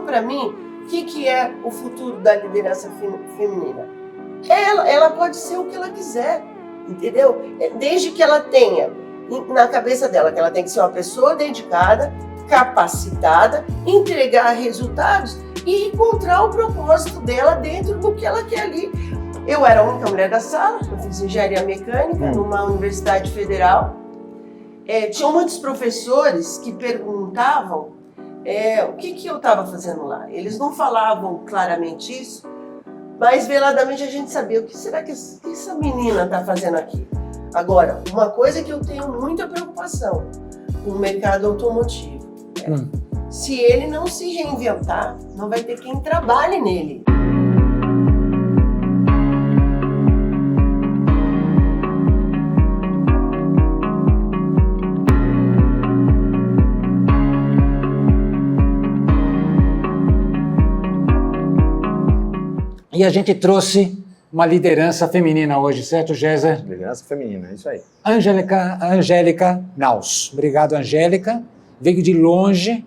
para mim, o que é o futuro da liderança feminina? Ela pode ser o que ela quiser, entendeu? Desde que ela tenha na cabeça dela que ela tem que ser uma pessoa dedicada, capacitada, entregar resultados e encontrar o propósito dela dentro do que ela quer ali. Eu era a única mulher da sala, eu fiz engenharia mecânica numa universidade federal. Tinham muitos professores que perguntavam o que eu estava fazendo lá. Eles não falavam claramente isso, mas veladamente a gente sabia o que será que essa menina está fazendo aqui. Agora, uma coisa que eu tenho muita preocupação com o mercado automotivo. Se ele não se reinventar, não vai ter quem trabalhe nele. E a gente trouxe uma liderança feminina hoje, certo, Géser? Liderança feminina, é isso aí. Angélica Naus. Obrigado, Angélica. Veio de longe,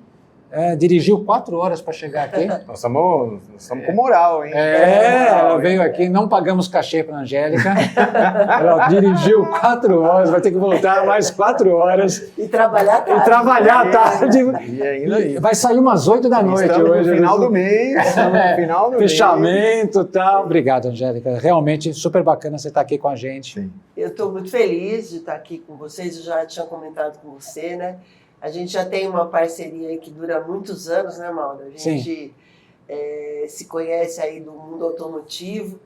dirigiu 4 horas para chegar aqui. Nós estamos com moral, hein? Ela veio aqui, não pagamos cachê para a Angélica. Ela dirigiu 4 horas, vai ter que voltar mais 4 horas. E trabalhar tarde. E trabalhar tarde. E ainda vai sair umas 8 da noite estamos hoje. No final do mês. Final do fechamento e tal. Obrigado, Angélica. Realmente super bacana você estar aqui com a gente. Sim. Eu estou muito feliz de estar aqui com vocês. Eu já tinha comentado com você, né? A gente já tem uma parceria aí que dura muitos anos, né, Mauro? A gente se conhece aí do mundo automotivo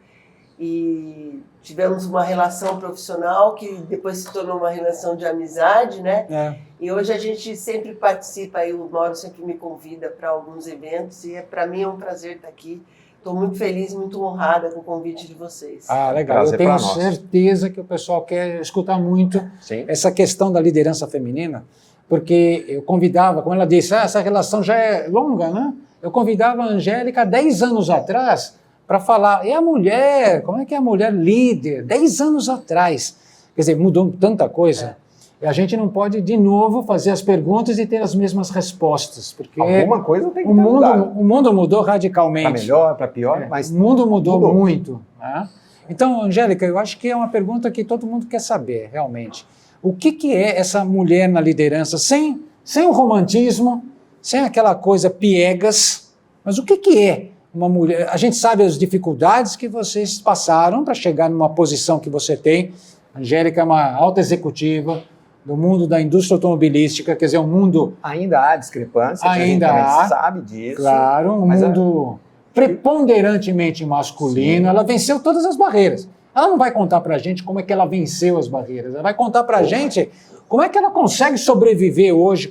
e tivemos uma relação profissional que depois se tornou uma relação de amizade, né? E hoje a gente sempre participa aí, o Mauro sempre me convida para alguns eventos e para mim é um prazer estar aqui. Estou muito feliz, muito honrada com o convite de vocês. Ah, legal. Eu tenho certeza que o pessoal quer escutar muito essa questão da liderança feminina. Porque eu convidava, como ela disse, essa relação já é longa, né? Eu convidava a Angélica há 10 anos atrás para falar, e a mulher, como é que é a mulher líder? 10 anos atrás. Quer dizer, mudou tanta coisa. E a gente não pode, de novo, fazer as perguntas e ter as mesmas respostas. Porque alguma coisa tem que mudar. O mundo mudou radicalmente. Para melhor, para pior, mas o mundo mudou muito. Né? Então, Angélica, eu acho que é uma pergunta que todo mundo quer saber, realmente. O que é essa mulher na liderança, sem o romantismo, sem aquela coisa piegas, mas o que é uma mulher? A gente sabe as dificuldades que vocês passaram para chegar numa posição que você tem. A Angélica é uma alta executiva do mundo da indústria automobilística, quer dizer, um mundo... Ainda há discrepância, ainda a gente também sabe disso. Claro, um mundo preponderantemente masculino. Sim. Ela venceu todas as barreiras. Ela não vai contar para a gente como é que ela venceu as barreiras. Ela vai contar para a gente como é que ela consegue sobreviver hoje,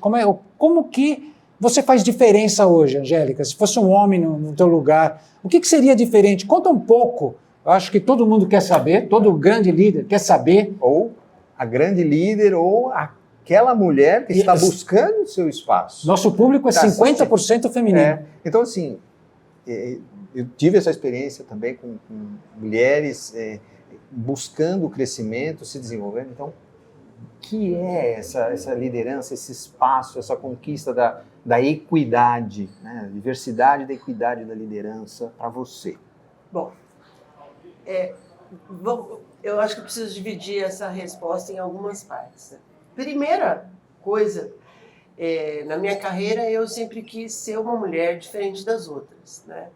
como que você faz diferença hoje, Angélica. Se fosse um homem no teu lugar, o que seria diferente? Conta um pouco. Eu acho que todo mundo quer saber, todo grande líder quer saber. Ou a grande líder ou aquela mulher que está buscando o seu espaço. Nosso público é 50% feminino. Então, assim, eu tive essa experiência também com mulheres buscando o crescimento, se desenvolvendo. Então, o que é essa liderança, esse espaço, essa conquista da equidade, né? A diversidade da equidade da liderança para você? Bom, eu acho que eu preciso dividir essa resposta em algumas partes. Né? Primeira coisa, na minha carreira eu sempre quis ser uma mulher diferente das outras, né?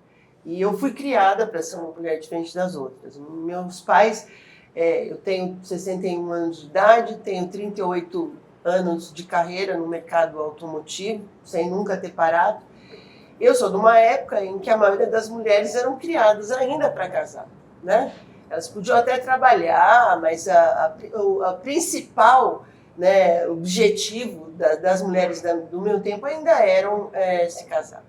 E eu fui criada para ser uma mulher diferente das outras. Meus pais, eu tenho 61 anos de idade, tenho 38 anos de carreira no mercado automotivo, sem nunca ter parado. Eu sou de uma época em que a maioria das mulheres eram criadas ainda para casar, né? Elas podiam até trabalhar, mas a principal, né, objetivo das mulheres do meu tempo ainda eram se casar.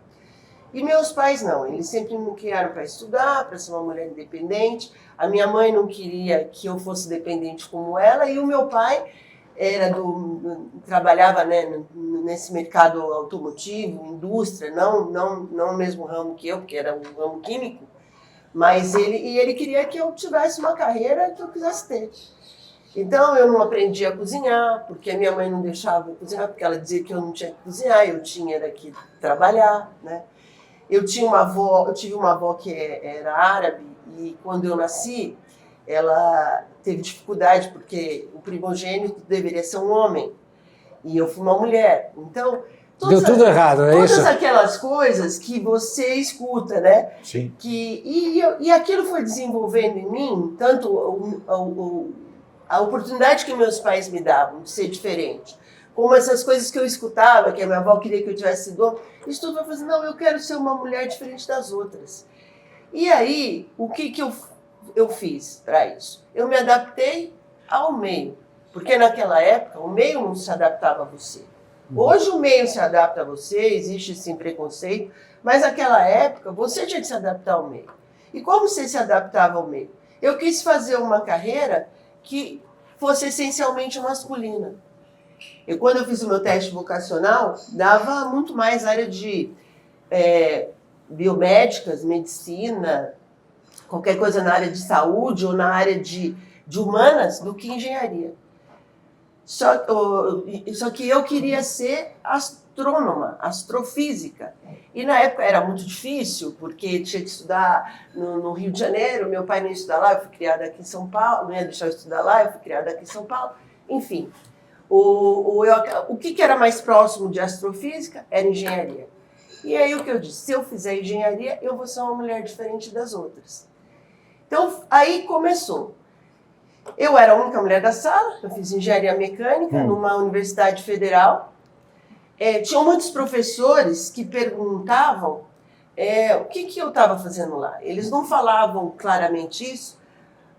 E meus pais não, eles sempre me criaram para estudar, para ser uma mulher independente. A minha mãe não queria que eu fosse dependente como ela, e o meu pai trabalhava, né, nesse mercado automotivo, indústria, não o mesmo ramo que eu, porque era um ramo químico, mas ele queria que eu tivesse uma carreira que eu quisesse ter. Então eu não aprendi a cozinhar, porque a minha mãe não deixava eu cozinhar, porque ela dizia que eu não tinha que cozinhar, eu tinha que trabalhar, né? eu tive uma avó que era árabe, e quando eu nasci, ela teve dificuldade, porque o primogênito deveria ser um homem, e eu fui uma mulher. Então, deu tudo errado, é isso? Todas aquelas coisas que você escuta, né? Sim. E aquilo foi desenvolvendo em mim, tanto a oportunidade que meus pais me davam de ser diferente, como essas coisas que eu escutava, que a minha avó queria que eu tivesse sido homem, isso tudo vai fazer, não, eu quero ser uma mulher diferente das outras. E aí, o que eu fiz para isso? Eu me adaptei ao meio, porque naquela época o meio não se adaptava a você. Hoje o meio se adapta a você, existe sim preconceito, mas naquela época você tinha que se adaptar ao meio. E como você se adaptava ao meio? Eu quis fazer uma carreira que fosse essencialmente masculina. Quando eu fiz o meu teste vocacional, dava muito mais área de biomédicas, medicina, qualquer coisa na área de saúde ou na área de humanas do que engenharia. Só que eu queria ser astrônoma, astrofísica. E na época era muito difícil, porque tinha que estudar no Rio de Janeiro, meu pai não ia estudar lá, eu fui criada aqui em São Paulo, não ia deixar eu estudar lá, eu fui criada aqui em São Paulo. Enfim, o que era mais próximo de astrofísica era engenharia. E aí o que eu disse, se eu fizer engenharia, eu vou ser uma mulher diferente das outras. Então, aí começou. Eu era a única mulher da sala, eu fiz engenharia mecânica numa universidade federal. Tinham muitos professores que perguntavam o que eu estava fazendo lá. Eles não falavam claramente isso,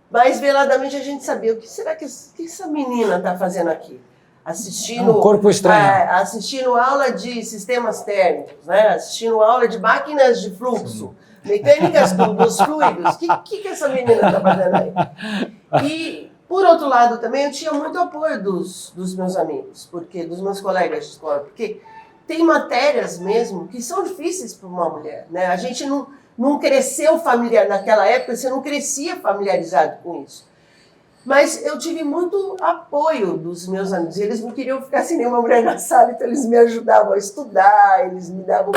mas veladamente a gente sabia o que será que essa menina está fazendo aqui. Assistindo, um corpo estranho. Assistindo aula de sistemas térmicos, né? Assistindo aula de máquinas de fluxo, mecânicas dos fluidos. O que essa menina está fazendo aí? E, por outro lado, também eu tinha muito apoio dos meus amigos, dos meus colegas de escola, porque tem matérias mesmo que são difíceis para uma mulher, né? A gente não cresceu familiar, naquela época você não crescia familiarizado com isso. Mas eu tive muito apoio dos meus amigos, eles não queriam ficar sem nenhuma mulher na sala, então eles me ajudavam a estudar, eles me davam...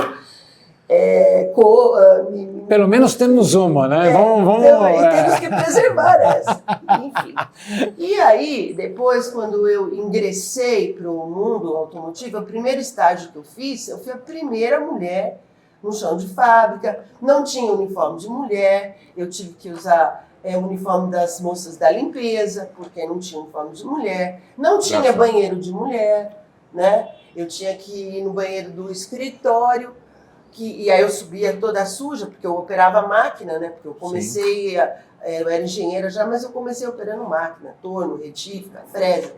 Pelo menos temos uma, né? Temos que preservar essa. Enfim. E aí, depois, quando eu ingressei para o mundo automotivo, o primeiro estágio que eu fui a primeira mulher no chão de fábrica, não tinha uniforme de mulher, eu tive que usar o uniforme das moças da limpeza, porque não tinha uniforme de mulher, não tinha banheiro de mulher, né? Eu tinha que ir no banheiro do escritório, e aí eu subia toda suja, porque eu operava máquina, né? Porque eu comecei, eu era engenheira já, mas eu comecei operando máquina, torno, retífica, fresa.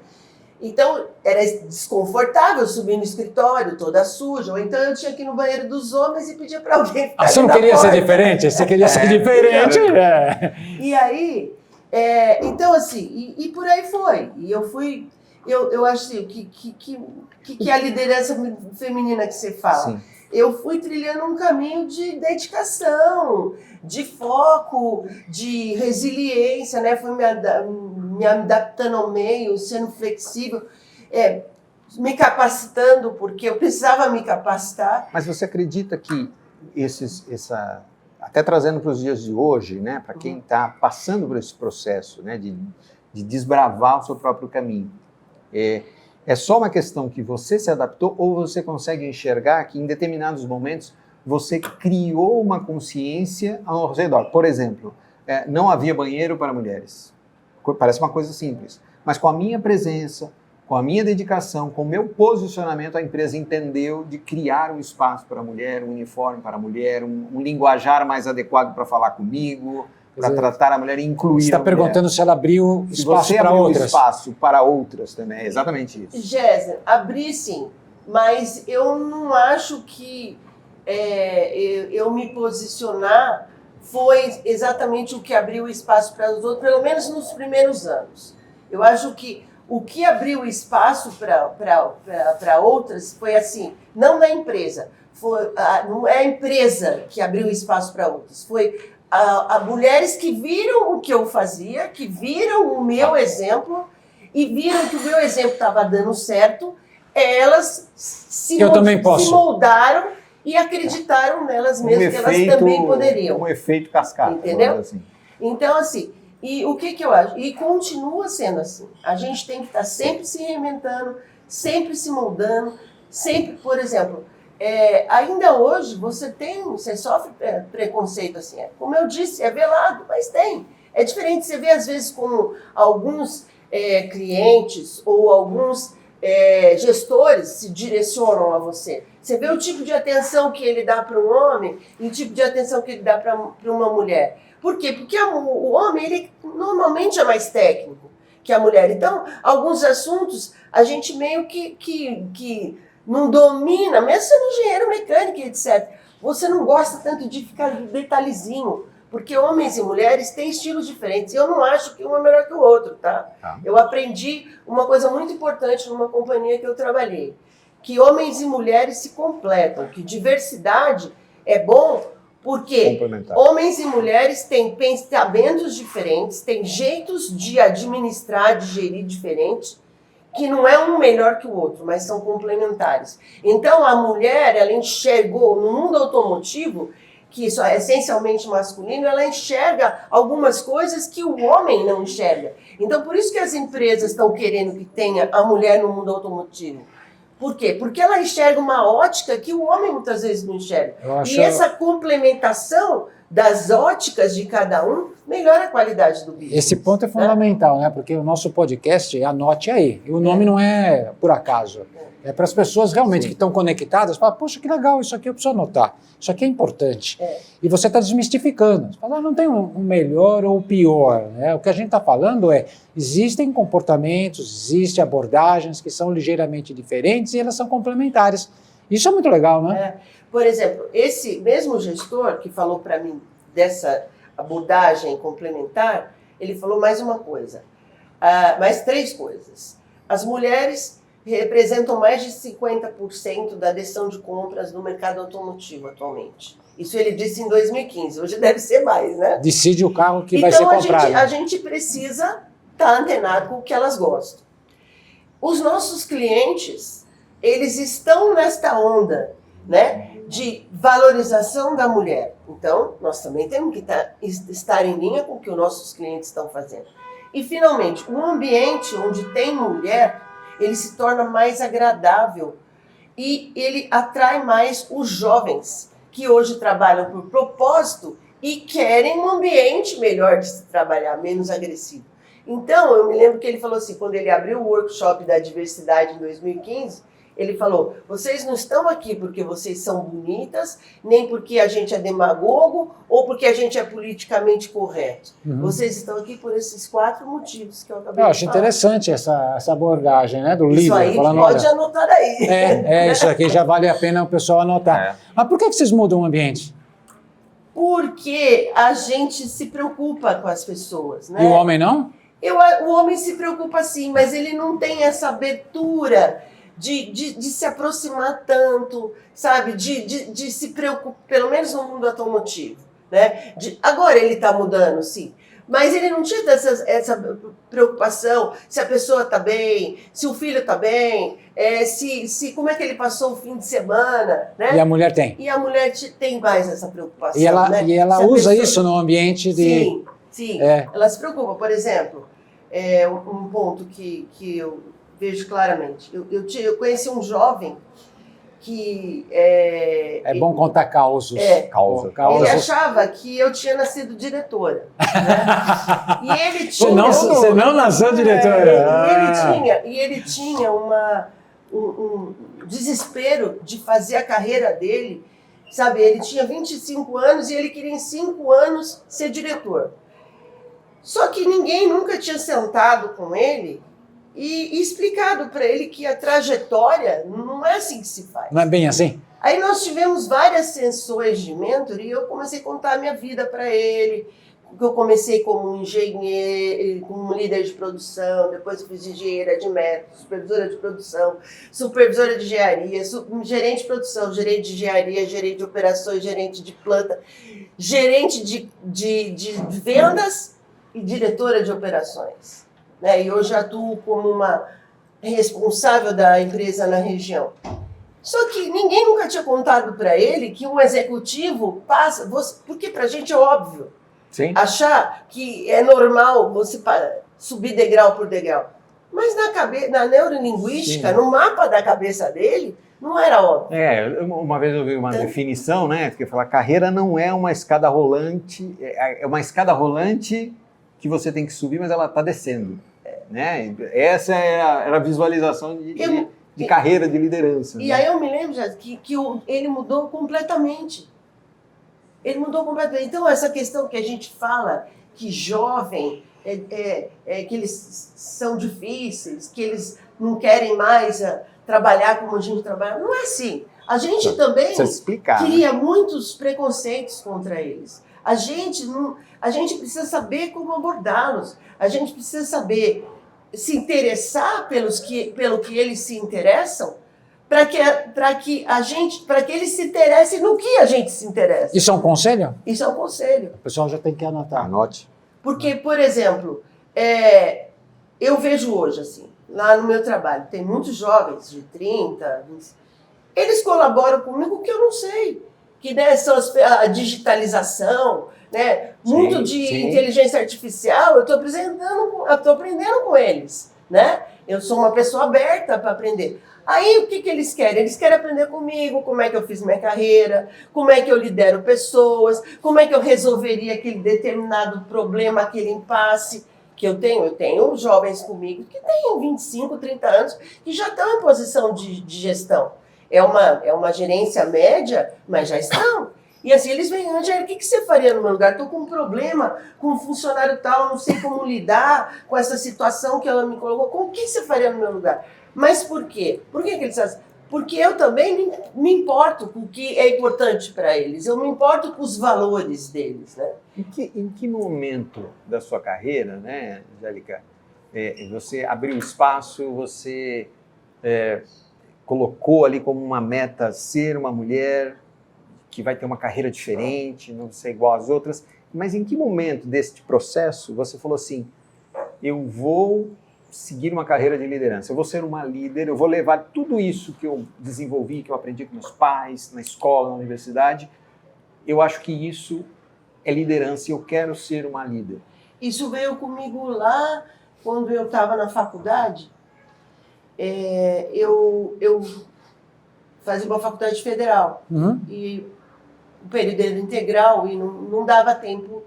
Então, era desconfortável subir no escritório toda suja, ou então eu tinha que ir no banheiro dos homens e pedir para alguém ficar Você não queria ser diferente? Você queria ser diferente? E aí, então assim, e por aí foi. E eu acho assim, que a liderança feminina que você fala. Sim. Eu fui trilhando um caminho de dedicação, de foco, de resiliência, né? Fui me adaptando ao meio, sendo flexível, me capacitando, porque eu precisava me capacitar. Mas você acredita que até trazendo para os dias de hoje, né? Para quem está passando por esse processo, né? De desbravar o seu próprio caminho, é só uma questão que você se adaptou ou você consegue enxergar que em determinados momentos você criou uma consciência ao redor? Por exemplo, não havia banheiro para mulheres. Parece uma coisa simples. Mas com a minha presença, com a minha dedicação, com o meu posicionamento, a empresa entendeu de criar um espaço para a mulher, um uniforme para a mulher, um linguajar mais adequado para falar comigo, para tratar a mulher e incluir a mulher. Você está perguntando se ela abriu espaço para outras. Espaço para outras também, é exatamente isso. Jéssica, abri sim, mas eu não acho que eu me posicionar foi exatamente o que abriu espaço para os outros, pelo menos nos primeiros anos. Eu acho que o que abriu espaço para outras foi assim, não da empresa, não é a empresa que abriu espaço para outras, foi mulheres que viram o que eu fazia, que viram o meu exemplo e viram que o meu exemplo estava dando certo, elas se moldaram e acreditaram nelas mesmas, que elas também poderiam. Um efeito cascata. Entendeu? Assim. Então, assim, e o que eu acho? E continua sendo assim. A gente tem que estar sempre se reinventando, sempre se moldando, sempre, por exemplo, ainda hoje você sofre preconceito assim. Como eu disse, é velado, mas tem. É diferente, você vê às vezes como alguns clientes ou alguns gestores se direcionam a você. Você vê o tipo de atenção que ele dá para um homem e o tipo de atenção que ele dá para uma mulher. Por quê? Porque o homem, ele normalmente é mais técnico que a mulher. Então, alguns assuntos a gente meio que não domina, mesmo sendo engenheiro mecânico, etc. Você não gosta tanto de ficar de detalhezinho, porque homens e mulheres têm estilos diferentes. Eu não acho que um é melhor que o outro, tá? Eu aprendi uma coisa muito importante numa companhia que eu trabalhei, que homens e mulheres se completam, que diversidade é bom porque homens e mulheres têm pensamentos diferentes, têm jeitos de administrar, de gerir diferentes, que não é um melhor que o outro, mas são complementares. Então, a mulher, ela enxergou no mundo automotivo, que isso é essencialmente masculino, ela enxerga algumas coisas que o homem não enxerga. Então, por isso que as empresas estão querendo que tenha a mulher no mundo automotivo. Por quê? Porque ela enxerga uma ótica que o homem muitas vezes não enxerga. E essa complementação das óticas de cada um melhora a qualidade do business. Esse ponto é fundamental, né? Porque o nosso podcast, anote aí, e o nome não é por acaso. É para as pessoas realmente que estão conectadas, falar, poxa, que legal, isso aqui eu preciso anotar, isso aqui é importante. E você está desmistificando. Você fala, não tem um melhor ou pior. Né? O que a gente está falando existem comportamentos, existem abordagens que são ligeiramente diferentes e elas são complementares. Isso é muito legal, né? Por exemplo, esse mesmo gestor que falou para mim dessa abordagem complementar, ele falou mais uma coisa, mais 3 coisas. As mulheres representam mais de 50% da decisão de compras no mercado automotivo atualmente. Isso ele disse em 2015, hoje deve ser mais, né? Decide o carro que vai ser comprado. Então a gente precisa estar antenado com o que elas gostam. Os nossos clientes, eles estão nesta onda, né, de valorização da mulher. Então, nós também temos que estar em linha com o que os nossos clientes estão fazendo. E, finalmente, um ambiente onde tem mulher, ele se torna mais agradável e ele atrai mais os jovens que hoje trabalham por propósito e querem um ambiente melhor de se trabalhar, menos agressivo. Então, eu me lembro que ele falou assim, quando ele abriu o workshop da diversidade em 2015, ele falou, vocês não estão aqui porque vocês são bonitas, nem porque a gente é demagogo ou porque a gente é politicamente correto. Vocês estão aqui por esses 4 motivos que eu acabei de falar. Eu acho interessante essa abordagem, né, do líder. Isso aí falando, pode anotar aí. Isso aqui já vale a pena o pessoal anotar. Mas por que vocês mudam o ambiente? Porque a gente se preocupa com as pessoas, né? E o homem não? O homem se preocupa sim, mas ele não tem essa abertura de se aproximar tanto, sabe? De se preocupar, pelo menos no mundo automotivo, né? Agora ele está mudando, sim. Mas ele não tinha essa preocupação se a pessoa está bem, se o filho está bem, como é que ele passou o fim de semana, né? E a mulher tem. E a mulher tem mais essa preocupação, né? E ela usa isso no ambiente de... Sim. Ela se preocupa. Por exemplo, um ponto que eu vejo claramente. Eu conheci um jovem que... É bom contar causos. Causa. Ele achava que eu tinha nascido diretora. Né? E ele tinha... Você não nasceu diretora? E ele tinha um desespero de fazer a carreira dele. Sabe, ele tinha 25 anos e ele queria em 5 anos ser diretor. Só que ninguém nunca tinha sentado com ele e explicado para ele que a trajetória não é assim que se faz. Não é bem assim? Aí nós tivemos várias sessões de mentor e eu comecei a contar a minha vida para ele. Eu comecei como engenheiro, como líder de produção, depois eu fiz engenheira de métodos, supervisora de produção, supervisora de engenharia, gerente de produção, gerente de engenharia, gerente de operações, gerente de planta, gerente de vendas e diretora de operações. Né? E hoje atuo como uma responsável da empresa na região. Só que ninguém nunca tinha contado para ele que um executivo passa... Porque para a gente é óbvio. Sim. Achar que é normal você subir degrau por degrau. Mas na neurolinguística, Sim. no mapa da cabeça dele, não era óbvio. Uma vez eu vi uma definição, né, que fala, carreira não é uma escada rolante, é uma escada rolante que você tem que subir, mas ela está descendo. Né? Essa era a visualização de carreira, de liderança. E né? aí eu me lembro já que ele mudou completamente. Ele mudou completamente. Então, essa questão que a gente fala, que jovem, que eles são difíceis, que eles não querem mais trabalhar como a gente trabalha, não é assim. A gente também cria muitos preconceitos contra eles. A gente precisa saber como abordá-los. A gente precisa saber se interessar pelo que eles se interessam, para que eles se interessem no que a gente se interessa. Isso é um conselho? Isso é um conselho. O pessoal já tem que anotar. Anote. Porque, por exemplo, eu vejo hoje, assim, lá no meu trabalho, tem muitos jovens de 30, 20, eles colaboram comigo que eu não sei. Que, né, são a digitalização, né, muito de inteligência artificial, eu estou aprendendo com eles. Né? Eu sou uma pessoa aberta para aprender. Aí o que eles querem? Eles querem aprender comigo, como é que eu fiz minha carreira, como é que eu lidero pessoas, como é que eu resolveria aquele determinado problema, aquele impasse que eu tenho. Eu tenho jovens comigo que têm 25, 30 anos, que já estão em posição de gestão. É uma gerência média, mas já estão. E assim, eles vêm, Angélica, o que você faria no meu lugar? Estou com um problema com um funcionário tal, não sei como lidar com essa situação que ela me colocou. O que você faria no meu lugar? Mas por quê? Por que eles fazem? Porque eu também me importo com o que é importante para eles. Eu me importo com os valores deles. Né? Em que momento da sua carreira, né, Angélica, você abriu espaço, você colocou ali como uma meta ser uma mulher que vai ter uma carreira diferente, não ser igual às outras, mas em que momento deste processo você falou assim, eu vou seguir uma carreira de liderança, eu vou ser uma líder, eu vou levar tudo isso que eu desenvolvi, que eu aprendi com meus pais, na escola, na universidade, eu acho que isso é liderança e eu quero ser uma líder. Isso veio comigo lá quando eu estava na faculdade. Eu fazia uma faculdade federal e o período era integral e não dava tempo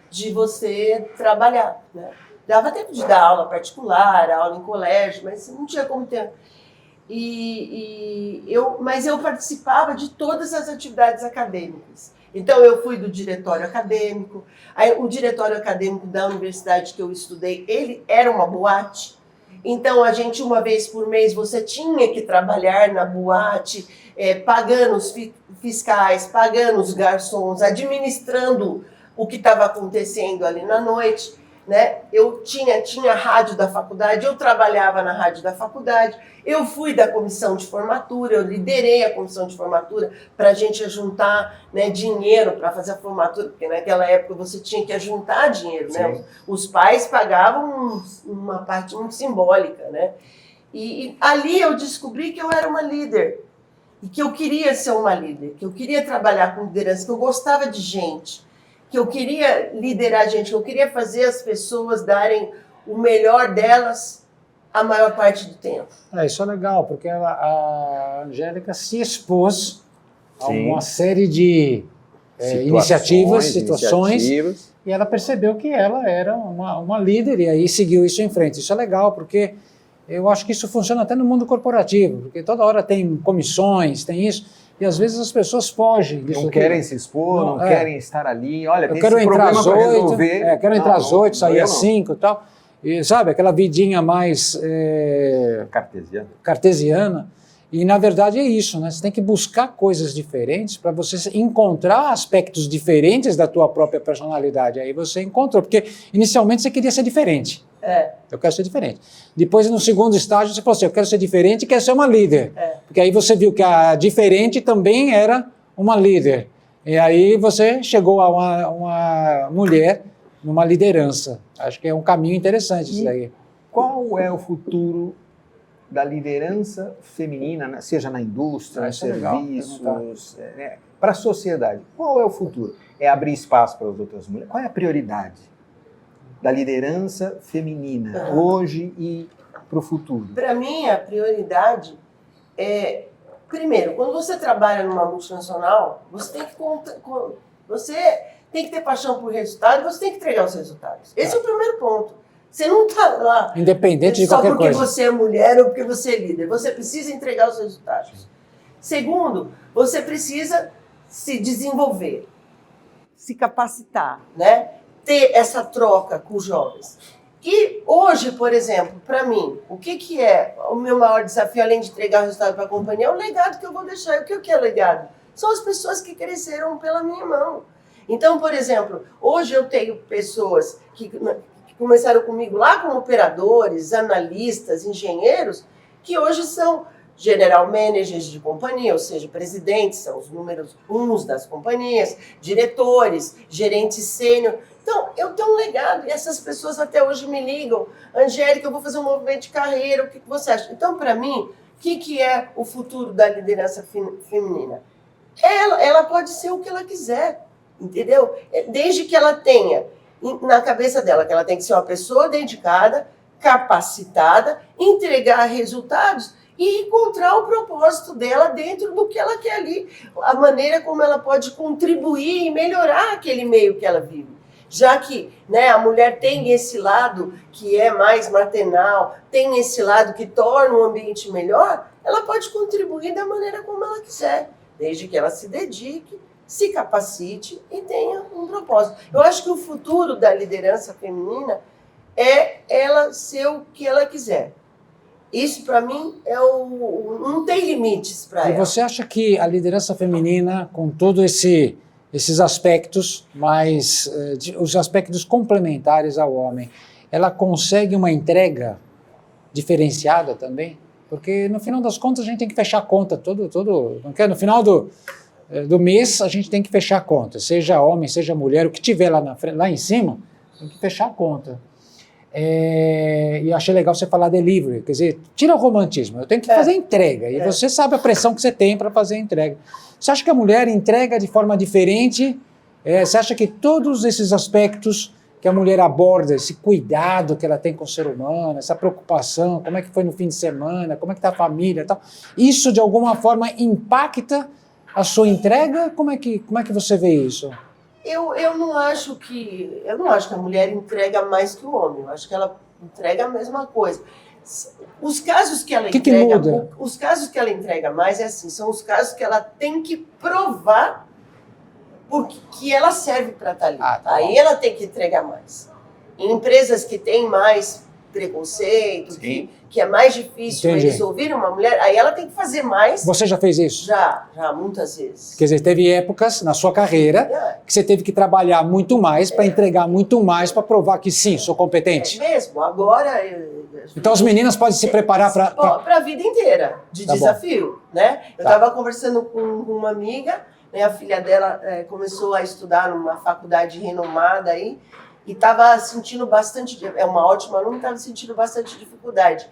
de você trabalhar, né? Dava tempo de dar aula particular, aula em colégio, mas não tinha como ter. Mas eu participava de todas as atividades acadêmicas. Então, eu fui do diretório acadêmico. Aí, o diretório acadêmico da universidade que eu estudei, ele era uma boate. Então, a gente, uma vez por mês, você tinha que trabalhar na boate, pagando os fiscais, pagando os garçons, administrando o que estava acontecendo ali na noite. Né? Eu tinha a rádio da faculdade, eu trabalhava na rádio da faculdade, eu fui da comissão de formatura, eu liderei a comissão de formatura para a gente juntar, né, dinheiro para fazer a formatura, porque naquela época você tinha que juntar dinheiro, né? Os pais pagavam uma parte muito simbólica, né? E ali eu descobri que eu era uma líder, e que eu queria ser uma líder, que eu queria trabalhar com liderança, que eu gostava de gente, que eu queria liderar gente, que eu queria fazer as pessoas darem o melhor delas a maior parte do tempo. Isso é legal, porque a Angélica se expôs a uma série de situações, e ela percebeu que ela era uma líder, e aí seguiu isso em frente. Isso é legal, porque eu acho que isso funciona até no mundo corporativo, porque toda hora tem comissões, tem isso, e às vezes as pessoas fogem disso. Não querem se expor, não querem estar ali. Olha, eu tem quero esse entrar problema para resolver. Quero entrar às 8, sair às 5 e tal. E, sabe, aquela vidinha mais cartesiana. E, na verdade, é isso, né? Você tem que buscar coisas diferentes para você encontrar aspectos diferentes da tua própria personalidade. Aí você encontrou, porque inicialmente você queria ser diferente. Eu quero ser diferente. Depois, no segundo estágio, você falou assim, eu quero ser diferente e quero ser uma líder. Porque aí você viu que a diferente também era uma líder. E aí você chegou a uma mulher numa liderança. Acho que é um caminho interessante isso daí. Qual é o futuro da liderança feminina, né, seja na indústria, nos serviços, para a sociedade. Qual é o futuro? É abrir espaço para as outras mulheres? Qual é a prioridade da liderança feminina hoje e para o futuro? Para mim, a prioridade é, primeiro, quando você trabalha numa multinacional, você tem que ter paixão por resultado, você tem que entregar os resultados. Esse é o primeiro ponto. Você não está lá independente de qualquer coisa. Só porque você é mulher ou porque você é líder. Você precisa entregar os resultados. Segundo, você precisa se desenvolver, se capacitar, né? Ter essa troca com os jovens. E hoje, por exemplo, para mim, o que é o meu maior desafio, além de entregar o resultado para a companhia, é o legado que eu vou deixar. E o que é legado? São as pessoas que cresceram pela minha mão. Então, por exemplo, hoje eu tenho pessoas que começaram comigo lá como operadores, analistas, engenheiros, que hoje são general managers de companhia, ou seja, presidentes, são os números 1 das companhias, diretores, gerentes sênior. Então, eu tenho um legado e essas pessoas até hoje me ligam. Angélica, eu vou fazer um movimento de carreira, o que você acha? Então, para mim, o que é o futuro da liderança feminina? Ela pode ser o que ela quiser, entendeu? Desde que ela tenha na cabeça dela que ela tem que ser uma pessoa dedicada, capacitada, entregar resultados e encontrar o propósito dela dentro do que ela quer ali, a maneira como ela pode contribuir e melhorar aquele meio que ela vive. Já que, né, a mulher tem esse lado que é mais maternal, tem esse lado que torna o ambiente melhor, ela pode contribuir da maneira como ela quiser, desde que ela se dedique, se capacite e tenha um propósito. Eu acho que o futuro da liderança feminina é ela ser o que ela quiser. Isso, para mim, não tem limites para ela. E você acha que a liderança feminina, com todos esses aspectos, mas os aspectos complementares ao homem, ela consegue uma entrega diferenciada também? Porque, no final das contas, a gente tem que fechar a conta. No final do mês, a gente tem que fechar a conta. Seja homem, seja mulher, o que tiver lá em cima, tem que fechar a conta. E eu achei legal você falar delivery, quer dizer, tira o romantismo, eu tenho que fazer entrega, e você sabe a pressão que você tem para fazer a entrega. Você acha que a mulher entrega de forma diferente? Você acha que todos esses aspectos que a mulher aborda, esse cuidado que ela tem com o ser humano, essa preocupação, como é que foi no fim de semana, como é que está a família e tal, isso de alguma forma impacta a sua entrega? Como é que você vê isso? Eu não acho que a mulher entrega mais que o homem. Eu acho que ela entrega a mesma coisa. Os casos que ela entrega, os casos que ela entrega mais são os casos que ela tem que provar que ela serve para estar ali. Aí ela tem que entregar mais. Em empresas que têm mais preconceito, que é mais difícil eles ouvirem uma mulher, aí ela tem que fazer mais. Você já fez isso? Já muitas vezes. Quer dizer, teve épocas na sua carreira que você teve que trabalhar muito mais para entregar muito mais para provar que sim, sou competente. É mesmo, agora... Então as meninas podem se preparar para a vida inteira de desafio, né? Eu estava conversando com uma amiga, né, a filha dela começou a estudar numa faculdade renomada aí, e estava sentindo bastante, é uma ótima aluna, estava sentindo bastante dificuldade.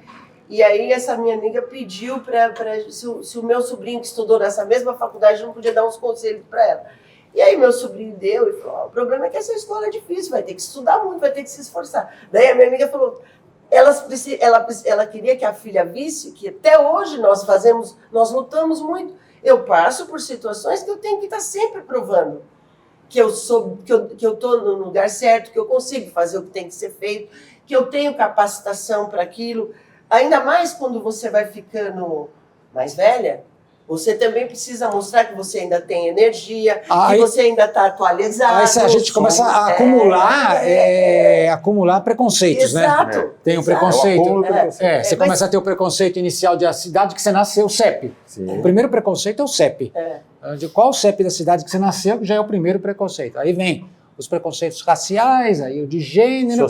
E aí essa minha amiga pediu se o meu sobrinho que estudou nessa mesma faculdade não podia dar uns conselhos para ela. E aí meu sobrinho deu e falou, o problema é que essa escola é difícil, vai ter que estudar muito, vai ter que se esforçar. Daí a minha amiga falou, ela queria que a filha visse que até hoje nós lutamos muito. Eu passo por situações que eu tenho que estar sempre provando que eu estou no lugar certo, que eu consigo fazer o que tem que ser feito, que eu tenho capacitação para aquilo. Ainda mais quando você vai ficando mais velha, você também precisa mostrar que você ainda tem energia, que você ainda está atualizado. Aí a gente começa a acumular preconceitos, exato, né? Tem o preconceito. Você começa a ter o preconceito inicial da cidade que você nasceu, o CEP. Sim. O primeiro preconceito é o CEP. De qual CEP da cidade que você nasceu, que já é o primeiro preconceito. Aí vem os preconceitos raciais, aí o de gênero,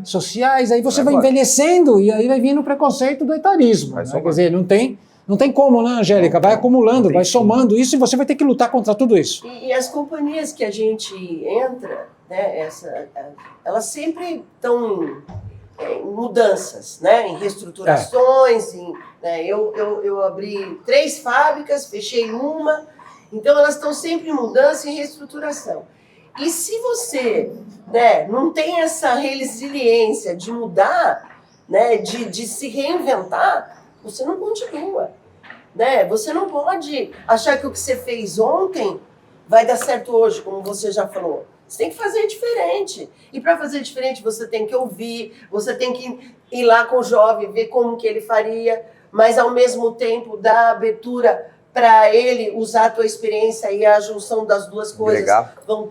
sociais, aí você vai envelhecendo e aí vai vindo o preconceito do etarismo. Né? Quer dizer, não tem como, né, Angélica? Vai acumulando, vai somando isso e você vai ter que lutar contra tudo isso. E as companhias que a gente entra, né, elas sempre estão mudanças, né? Em reestruturações, né? Eu abri 3 fábricas, fechei uma, então elas estão sempre em mudança e reestruturação. E se você, né, não tem essa resiliência de mudar, né, de se reinventar, você não continua. Né? Você não pode achar que o que você fez ontem vai dar certo hoje, como você já falou. Você tem que fazer diferente. E para fazer diferente, você tem que ouvir, você tem que ir lá com o jovem, ver como que ele faria, mas ao mesmo tempo dar abertura para ele usar a tua experiência e a junção das duas coisas vão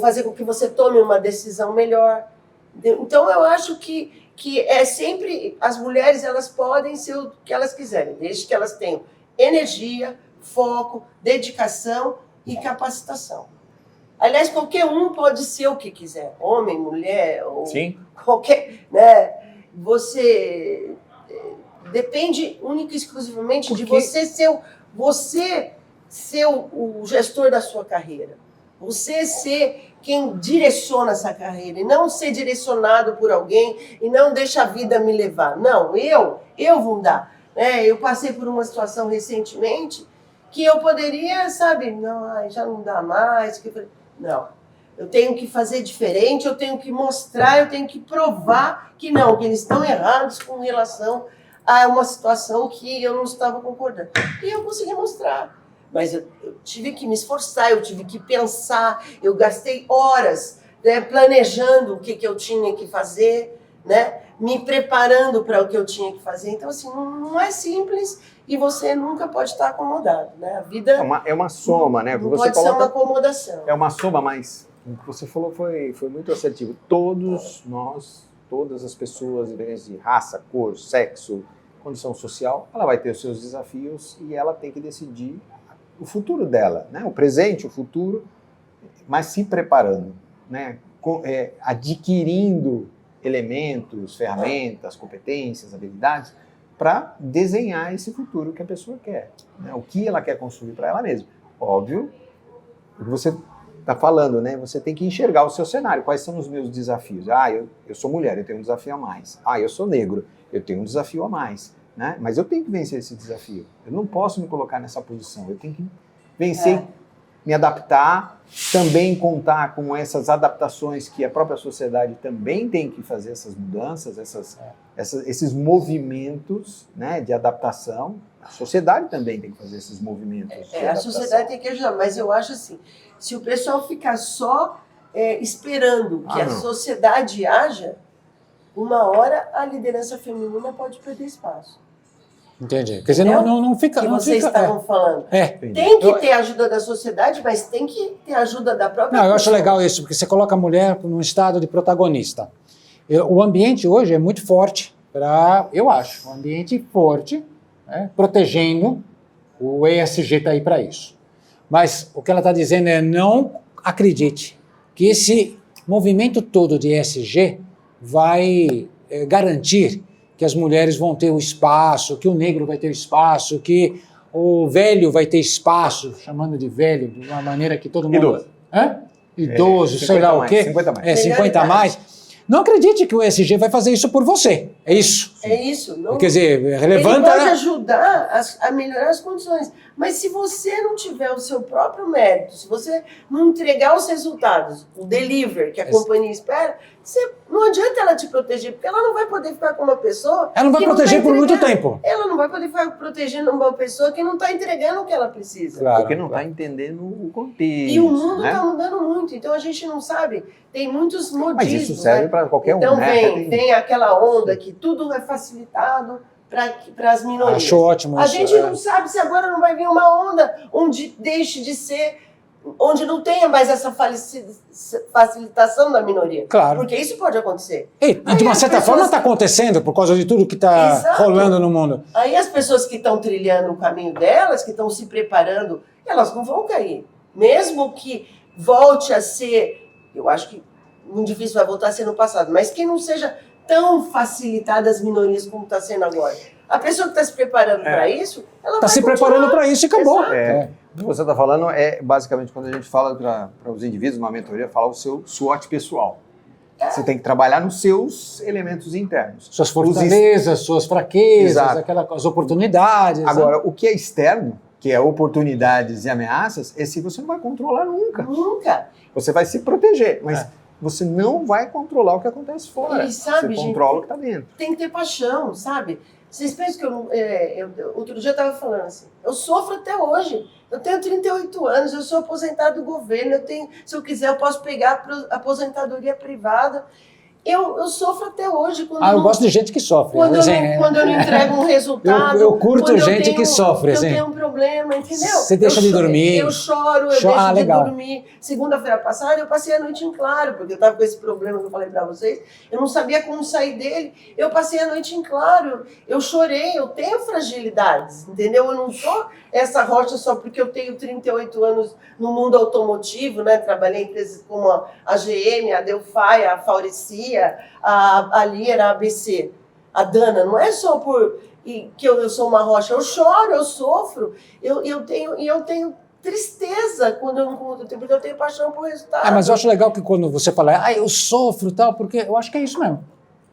fazer com que você tome uma decisão melhor. Então eu acho que é sempre, as mulheres elas podem ser o que elas quiserem, desde que elas tenham energia, foco, dedicação e capacitação. Aliás, qualquer um pode ser o que quiser, homem, mulher, ou qualquer, né? Você depende única e exclusivamente de você ser o gestor da sua carreira. Você ser quem direciona essa carreira e não ser direcionado por alguém e não deixa a vida me levar. Não, eu vou mudar. Eu passei por uma situação recentemente que eu poderia, sabe, não, já não dá mais. Não, eu tenho que fazer diferente, eu tenho que mostrar, eu tenho que provar que não, que eles estão errados com relação a uma situação que eu não estava concordando. E eu consegui mostrar. Mas eu tive que me esforçar, eu tive que pensar, eu gastei horas, né, planejando o que eu tinha que fazer, né, me preparando para o que eu tinha que fazer. Então, assim, não é simples e você nunca pode estar acomodado. Né? A vida é uma soma, né? Não pode ser uma acomodação. É uma soma, mas o que você falou foi muito assertivo. Todos nós, todas as pessoas, independente de raça, cor, sexo, condição social, ela vai ter os seus desafios e ela tem que decidir o futuro dela, né? O presente, o futuro, mas se preparando, né? Adquirindo elementos, ferramentas, competências, habilidades para desenhar esse futuro que a pessoa quer, né? O que ela quer construir para ela mesma. Óbvio, o que você está falando, né? Você tem que enxergar o seu cenário. Quais são os meus desafios? Eu sou mulher, eu tenho um desafio a mais. Eu sou negro, eu tenho um desafio a mais. Né? Mas eu tenho que vencer esse desafio. Eu não posso me colocar nessa posição. Eu tenho que vencer, me adaptar, também contar com essas adaptações que a própria sociedade também tem que fazer essas mudanças, esses movimentos, né, de adaptação. A sociedade também tem que fazer esses movimentos de adaptação. A sociedade tem que ajudar, mas eu acho assim, se o pessoal ficar só esperando que a sociedade haja, uma hora a liderança feminina pode perder espaço. Entendi. Quer dizer, não fica... Que vocês estavam falando. Tem que ter ajuda da sociedade, mas tem que ter ajuda da própria pessoa. Eu acho legal isso, porque você coloca a mulher num estado de protagonista. O ambiente hoje é muito forte um ambiente forte, né, protegendo, o ESG está aí para isso. Mas o que ela está dizendo é não acredite que esse movimento todo de ESG vai garantir que as mulheres vão ter o espaço, que o negro vai ter o espaço, que o velho vai ter espaço, chamando de velho, de uma maneira que todo mundo... Idoso. Idoso, sei lá o quê. 50 mais. 50 a mais. Não acredite que o ESG vai fazer isso por você. É isso. É isso. Não, quer dizer, levanta... Ele pode ajudar a melhorar as condições. Mas se você não tiver o seu próprio mérito, se você não entregar os resultados, o deliver que a companhia espera, não adianta ela te proteger, porque ela não vai poder ficar com uma pessoa... Ela não vai proteger por muito tempo. Ela não vai poder ficar protegendo uma pessoa que não está entregando o que ela precisa. Claro, porque não está entendendo o contexto. E o mundo está mudando muito, então a gente não sabe. Tem muitos modismos. Mas isso serve para qualquer então, um, né? Então vem aquela onda que tudo é facilitado para as minorias. Acho ótimo isso. A gente não sabe se agora não vai vir uma onda onde deixe de ser, onde não tenha mais essa facilitação da minoria. Claro. Porque isso pode acontecer. E de uma certa forma está acontecendo por causa de tudo que está rolando no mundo. Aí as pessoas que estão trilhando o caminho delas, que estão se preparando, elas não vão cair. Mesmo que volte a ser, eu acho que muito difícil vai voltar a ser no passado, mas que não seja tão facilitada as minorias como está sendo agora. A pessoa que está se preparando para isso, ela está se preparando para isso e acabou. O que você está falando é basicamente quando a gente fala para os indivíduos numa mentoria, falar o seu SWOT pessoal. Você tem que trabalhar nos seus elementos internos. Suas fortalezas, suas fraquezas, Exato. as oportunidades. Agora, o que é externo, que é oportunidades e ameaças, esse você não vai controlar nunca. Nunca. Você vai se proteger, mas você não vai controlar o que acontece fora. E sabe, você gente, controla o que está dentro. Tem que ter paixão, sabe? Vocês pensam que outro dia eu estava falando assim, eu sofro até hoje. Eu tenho 38 anos, eu sou aposentado do governo, se eu quiser eu posso pegar aposentadoria privada. Eu sofro até hoje. Eu gosto de gente que sofre. Quando eu não entrego um resultado. Eu curto gente que sofre. Eu tenho um problema, entendeu? Você deixa de dormir. Eu choro, eu deixo de dormir. Segunda-feira passada eu passei a noite em claro, porque eu estava com esse problema que eu falei para vocês. Eu não sabia como sair dele. Eu passei a noite em claro. Eu chorei, eu tenho fragilidades, entendeu? Eu não sou essa rocha só porque eu tenho 38 anos no mundo automotivo, né? Trabalhei em empresas como a GM, a Delphi, a Faurecia, a Lira, a ABC, a Dana. Não é só que eu sou uma rocha. Eu choro, eu sofro, eu tenho tristeza quando eu não conto, porque eu tenho paixão por resultado. Mas eu acho legal que quando você fala, eu sofro e tal, porque eu acho que é isso mesmo.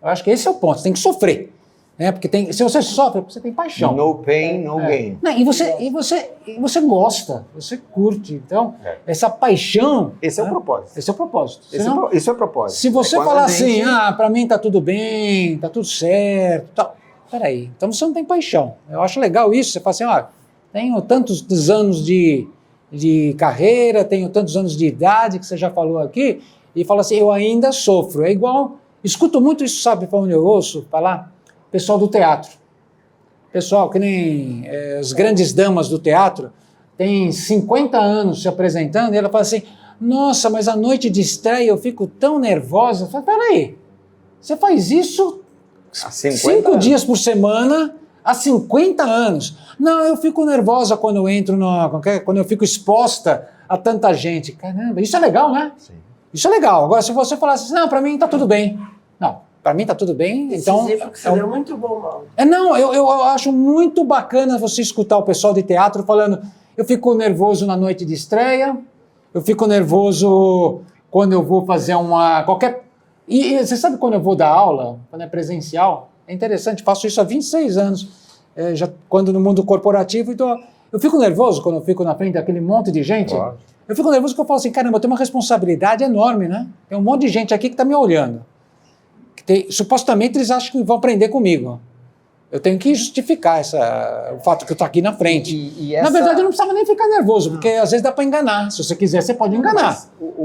Eu acho que esse é o ponto, você tem que sofrer. Né? Porque se você sofre, você tem paixão. No pain, no gain. Não, e você gosta, você curte. Então, essa paixão... Esse é o propósito. Esse é o propósito. Esse é o propósito. Se você falar assim, pra mim tá tudo bem, tá tudo certo, tal. Peraí, então você não tem paixão. Eu acho legal isso, você fala assim, tenho tantos anos de carreira, tenho tantos anos de idade, que você já falou aqui, e fala assim, eu ainda sofro. É igual, escuto muito isso, sabe, para onde eu ouço falar? Pessoal do teatro. Pessoal, que nem as grandes damas do teatro, tem 50 anos se apresentando, e ela fala assim, nossa, mas a noite de estreia eu fico tão nervosa. Eu falo, peraí, você faz isso 5 dias por semana, há 50 anos. Não, eu fico nervosa quando eu entro, quando eu fico exposta a tanta gente. Caramba, isso é legal, né? Sim. Isso é legal. Agora, se você falasse assim, não, para mim tá tudo bem. Não, para mim tá tudo bem. Esse então exemplo que você deu é muito bom, Mauro. Eu acho muito bacana você escutar o pessoal de teatro falando, eu fico nervoso na noite de estreia, eu fico nervoso quando eu vou fazer E você sabe quando eu vou dar aula, quando é presencial? É interessante, faço isso há 26 anos, quando no mundo corporativo, então eu fico nervoso quando eu fico na frente daquele monte de gente. Claro. Eu fico nervoso porque eu falo assim, caramba, eu tenho uma responsabilidade enorme, né? Tem um monte de gente aqui que está me olhando. Supostamente eles acham que vão aprender comigo. Eu tenho que justificar o fato que eu estou aqui na frente. Na verdade, eu não precisava nem ficar nervoso, porque às vezes dá para enganar. Se você quiser, você pode enganar.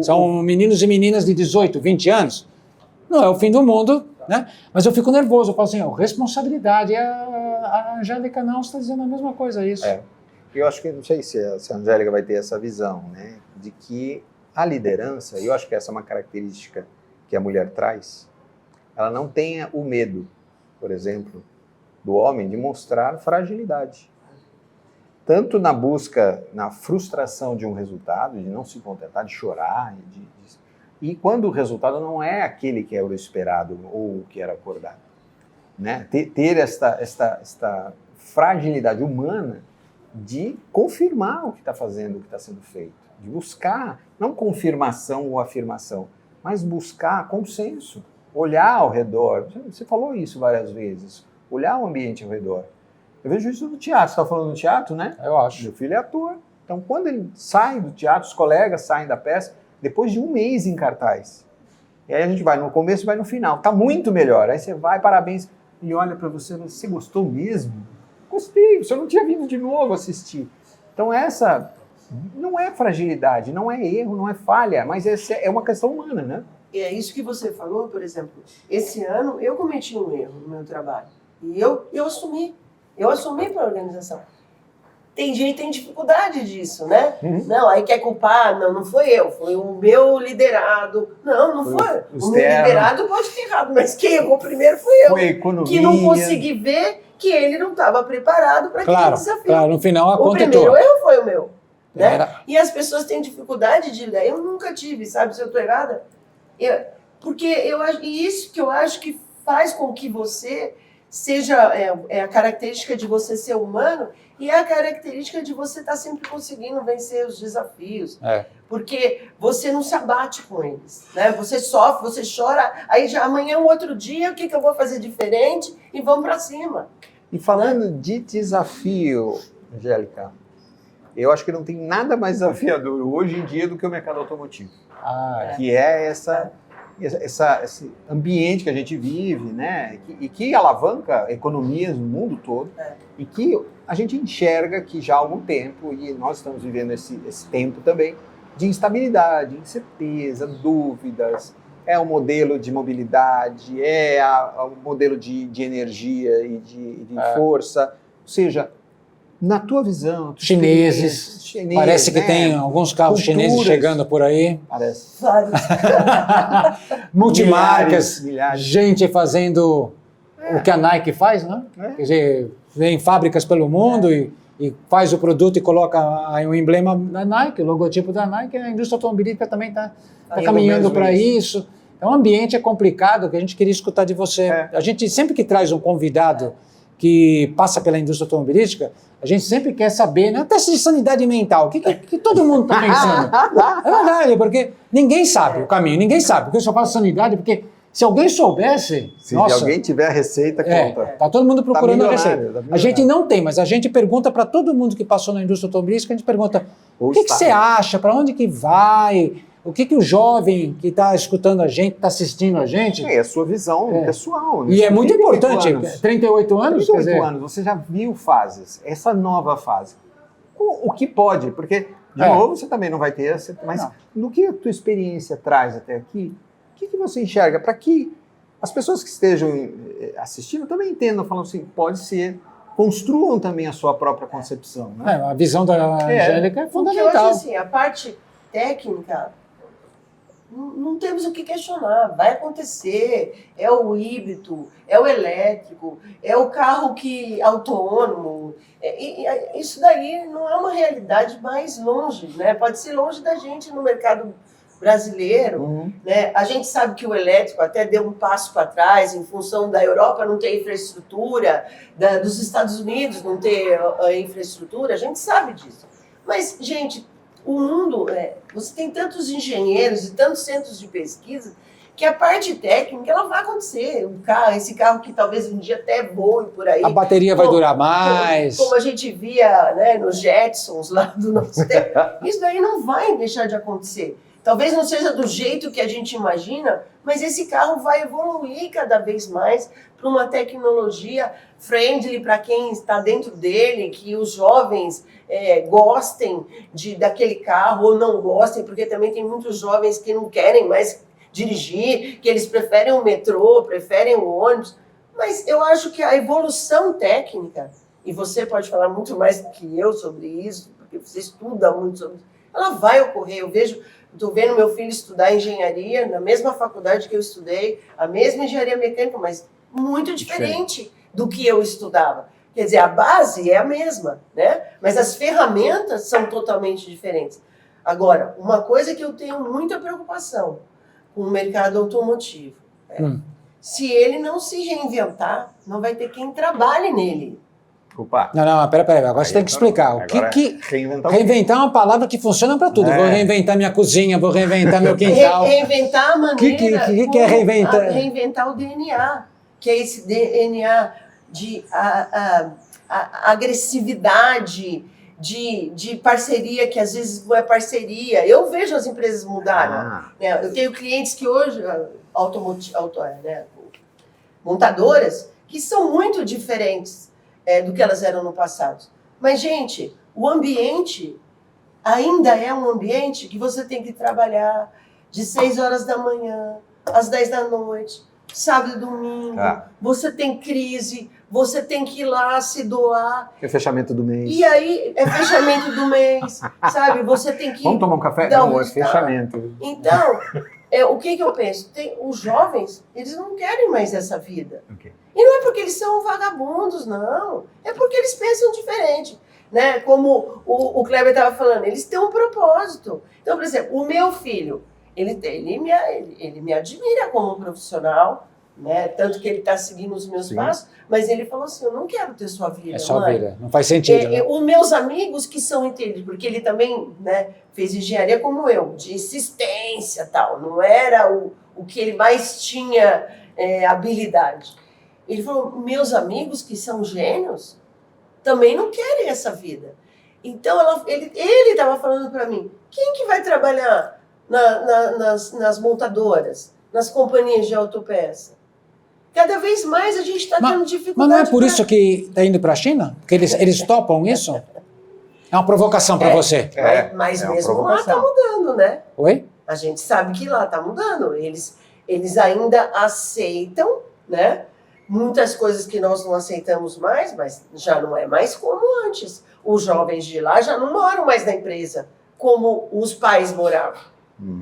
São meninos e meninas de 18, 20 anos. Não é o fim do mundo, né? Mas eu fico nervoso. Eu falo assim, responsabilidade. A Angélica não está dizendo a mesma coisa, isso. Eu acho que, não sei se a Angélica vai ter essa visão, né? De que a liderança, e eu acho que essa é uma característica que a mulher traz, ela não tenha o medo, por exemplo, do homem de mostrar fragilidade. Tanto na busca, na frustração de um resultado, de não se contentar, de chorar, e quando o resultado não é aquele que era o esperado ou o que era acordado. Né? Ter esta fragilidade humana de confirmar o que está fazendo, o que está sendo feito. De buscar, não confirmação ou afirmação, mas buscar consenso. Olhar ao redor. Você falou isso várias vezes. Olhar o ambiente ao redor. Eu vejo isso no teatro. Você está falando no teatro, né? Eu acho. Meu filho é ator. Então, quando ele sai do teatro, os colegas saem da peça, depois de 1 mês em cartaz. E aí a gente vai no começo e vai no final. Tá muito melhor. Aí você vai, parabéns, e olha para você, você gostou mesmo? Gostei, você não tinha vindo de novo assistir. Então essa não é fragilidade, não é erro, não é falha, mas essa é uma questão humana, né? E é isso que você falou, por exemplo, esse ano eu cometi um erro no meu trabalho. E eu assumi para a organização. Tem gente que tem dificuldade disso, né? Uhum. Não, aí quer culpar, não foi eu, foi o meu liderado. Não foi. O meu liderado pode ter errado, mas quem errou primeiro fui eu. Foi a economia. Que não consegui ver que ele não estava preparado para aquele desafio. Claro, no final a conta é tua. O primeiro erro foi o meu. Né? E as pessoas têm dificuldade de ler. Eu nunca tive, sabe? Se eu estou errada. Porque isso que eu acho que faz com que você seja a característica de você ser humano e é a característica de você estar sempre conseguindo vencer os desafios. Porque você não se abate com eles, né? Você sofre, você chora, aí já amanhã, um outro dia, o que eu vou fazer diferente? E vamos para cima. E falando de desafio, Angélica, eu acho que não tem nada mais desafiador hoje em dia do que o mercado automotivo. Que é esse ambiente que a gente vive, né? E que alavanca economias no mundo todo, e que a gente enxerga que já há algum tempo, e nós estamos vivendo esse tempo também, de instabilidade, incerteza, dúvidas, é o modelo de mobilidade, o modelo de energia e de força, ou seja, na tua visão... Chineses, parece que tem alguns carros chineses chegando por aí. Parece. Vários. Multimarcas, milhares. Gente fazendo o que a Nike faz, né? Quer dizer, vem fábricas pelo mundo e faz o produto e coloca o emblema da Nike, o logotipo da Nike. A indústria automobilística também está caminhando para isso. Então, o ambiente é complicado, que a gente queria escutar de você. A gente, sempre que traz um convidado que passa pela indústria automobilística, a gente sempre quer saber, né? Teste de sanidade mental, o que todo mundo está pensando? É verdade, porque ninguém sabe o caminho, ninguém sabe. Porque eu só faço sanidade, porque se alguém soubesse... Se alguém tiver a receita, conta. Está todo mundo procurando a receita. Tá a gente não tem, mas a gente pergunta para todo mundo que passou na indústria automobilística, a gente pergunta, o que você acha, para onde que vai... O que o jovem que está escutando a gente, está assistindo a gente... É a sua visão pessoal. Né? E é muito importante. 38 anos? 38 anos, você já viu fases, essa nova fase. O que pode, porque, de novo, você também não vai ter... Mas no que a tua experiência traz até aqui, o que você enxerga? Para que as pessoas que estejam assistindo também entendam, falam assim, pode ser... Construam também a sua própria concepção. Né? A visão da Angélica é fundamental. Porque eu acho assim, a parte técnica... Não temos o que questionar, vai acontecer, é o híbrido, é o elétrico, é o carro autônomo, isso daí não é uma realidade mais longe, né? Pode ser longe da gente no mercado brasileiro, né? A gente sabe que o elétrico até deu um passo para trás em função da Europa não ter infraestrutura, dos Estados Unidos não ter infraestrutura, a gente sabe disso. Mas, gente, o mundo, você tem tantos engenheiros e tantos centros de pesquisa que a parte técnica ela vai acontecer. Esse carro que talvez um dia até voe por aí. A bateria vai durar mais. Como a gente via, né, nos Jetsons lá do nosso tempo. Isso daí não vai deixar de acontecer. Talvez não seja do jeito que a gente imagina, mas esse carro vai evoluir cada vez mais para uma tecnologia friendly para quem está dentro dele, que os jovens gostem daquele carro ou não gostem, porque também tem muitos jovens que não querem mais dirigir, que eles preferem o metrô, preferem o ônibus. Mas eu acho que a evolução técnica, e você pode falar muito mais do que eu sobre isso, porque você estuda muito sobre isso, ela vai ocorrer. Estou vendo meu filho estudar engenharia na mesma faculdade que eu estudei, a mesma engenharia mecânica, mas muito diferente do que eu estudava. Quer dizer, a base é a mesma, né? Mas as ferramentas são totalmente diferentes. Agora, uma coisa que eu tenho muita preocupação com o mercado automotivo se ele não se reinventar, não vai ter quem trabalhe nele. Opa. Não, pera. Agora você tem que explicar. Reinventar é uma palavra que funciona para tudo. Vou reinventar minha cozinha, vou reinventar meu quintal. Reinventar a maneira... O que é reinventar? Reinventar o DNA, que é esse DNA de agressividade, de parceria, que às vezes não é parceria. Eu vejo as empresas mudarem. Né? Eu tenho clientes que hoje, montadoras, que são muito diferentes do que elas eram no passado. Mas, gente, o ambiente ainda é um ambiente que você tem que trabalhar de 6 horas da manhã às 10 da noite, sábado e domingo. Você tem crise, você tem que ir lá se doar. É fechamento do mês. E aí, é fechamento do mês, sabe? Você tem que... Vamos tomar um café? Não, é fechamento. Então, o que eu penso? Os jovens, eles não querem mais essa vida. E não é porque eles são vagabundos, não. É porque eles pensam diferente. Né? Como o Kleber estava falando, eles têm um propósito. Então, por exemplo, o meu filho, ele me admira como profissional, né? Tanto que ele está seguindo os meus Sim. passos, mas ele falou assim, eu não quero ter sua vida, É só mãe. vida, não faz sentido. Né? Os meus amigos que são entendidos, porque ele também, né, fez engenharia como eu, de insistência tal, não era o que ele mais tinha habilidade. Ele falou, meus amigos que são gênios também não querem essa vida. Então ele estava falando para mim, quem que vai trabalhar nas montadoras, nas companhias de autopeça? Cada vez mais a gente está tendo dificuldade. Mas não é por isso que está indo para a China? Porque eles topam isso? É uma provocação para você. Mas é uma mesmo lá está provocação. mudando, né? Oi? A gente sabe que lá está mudando. Eles ainda aceitam, né? Muitas coisas que nós não aceitamos mais, mas já não é mais como antes. Os jovens de lá já não moram mais na empresa como os pais moravam.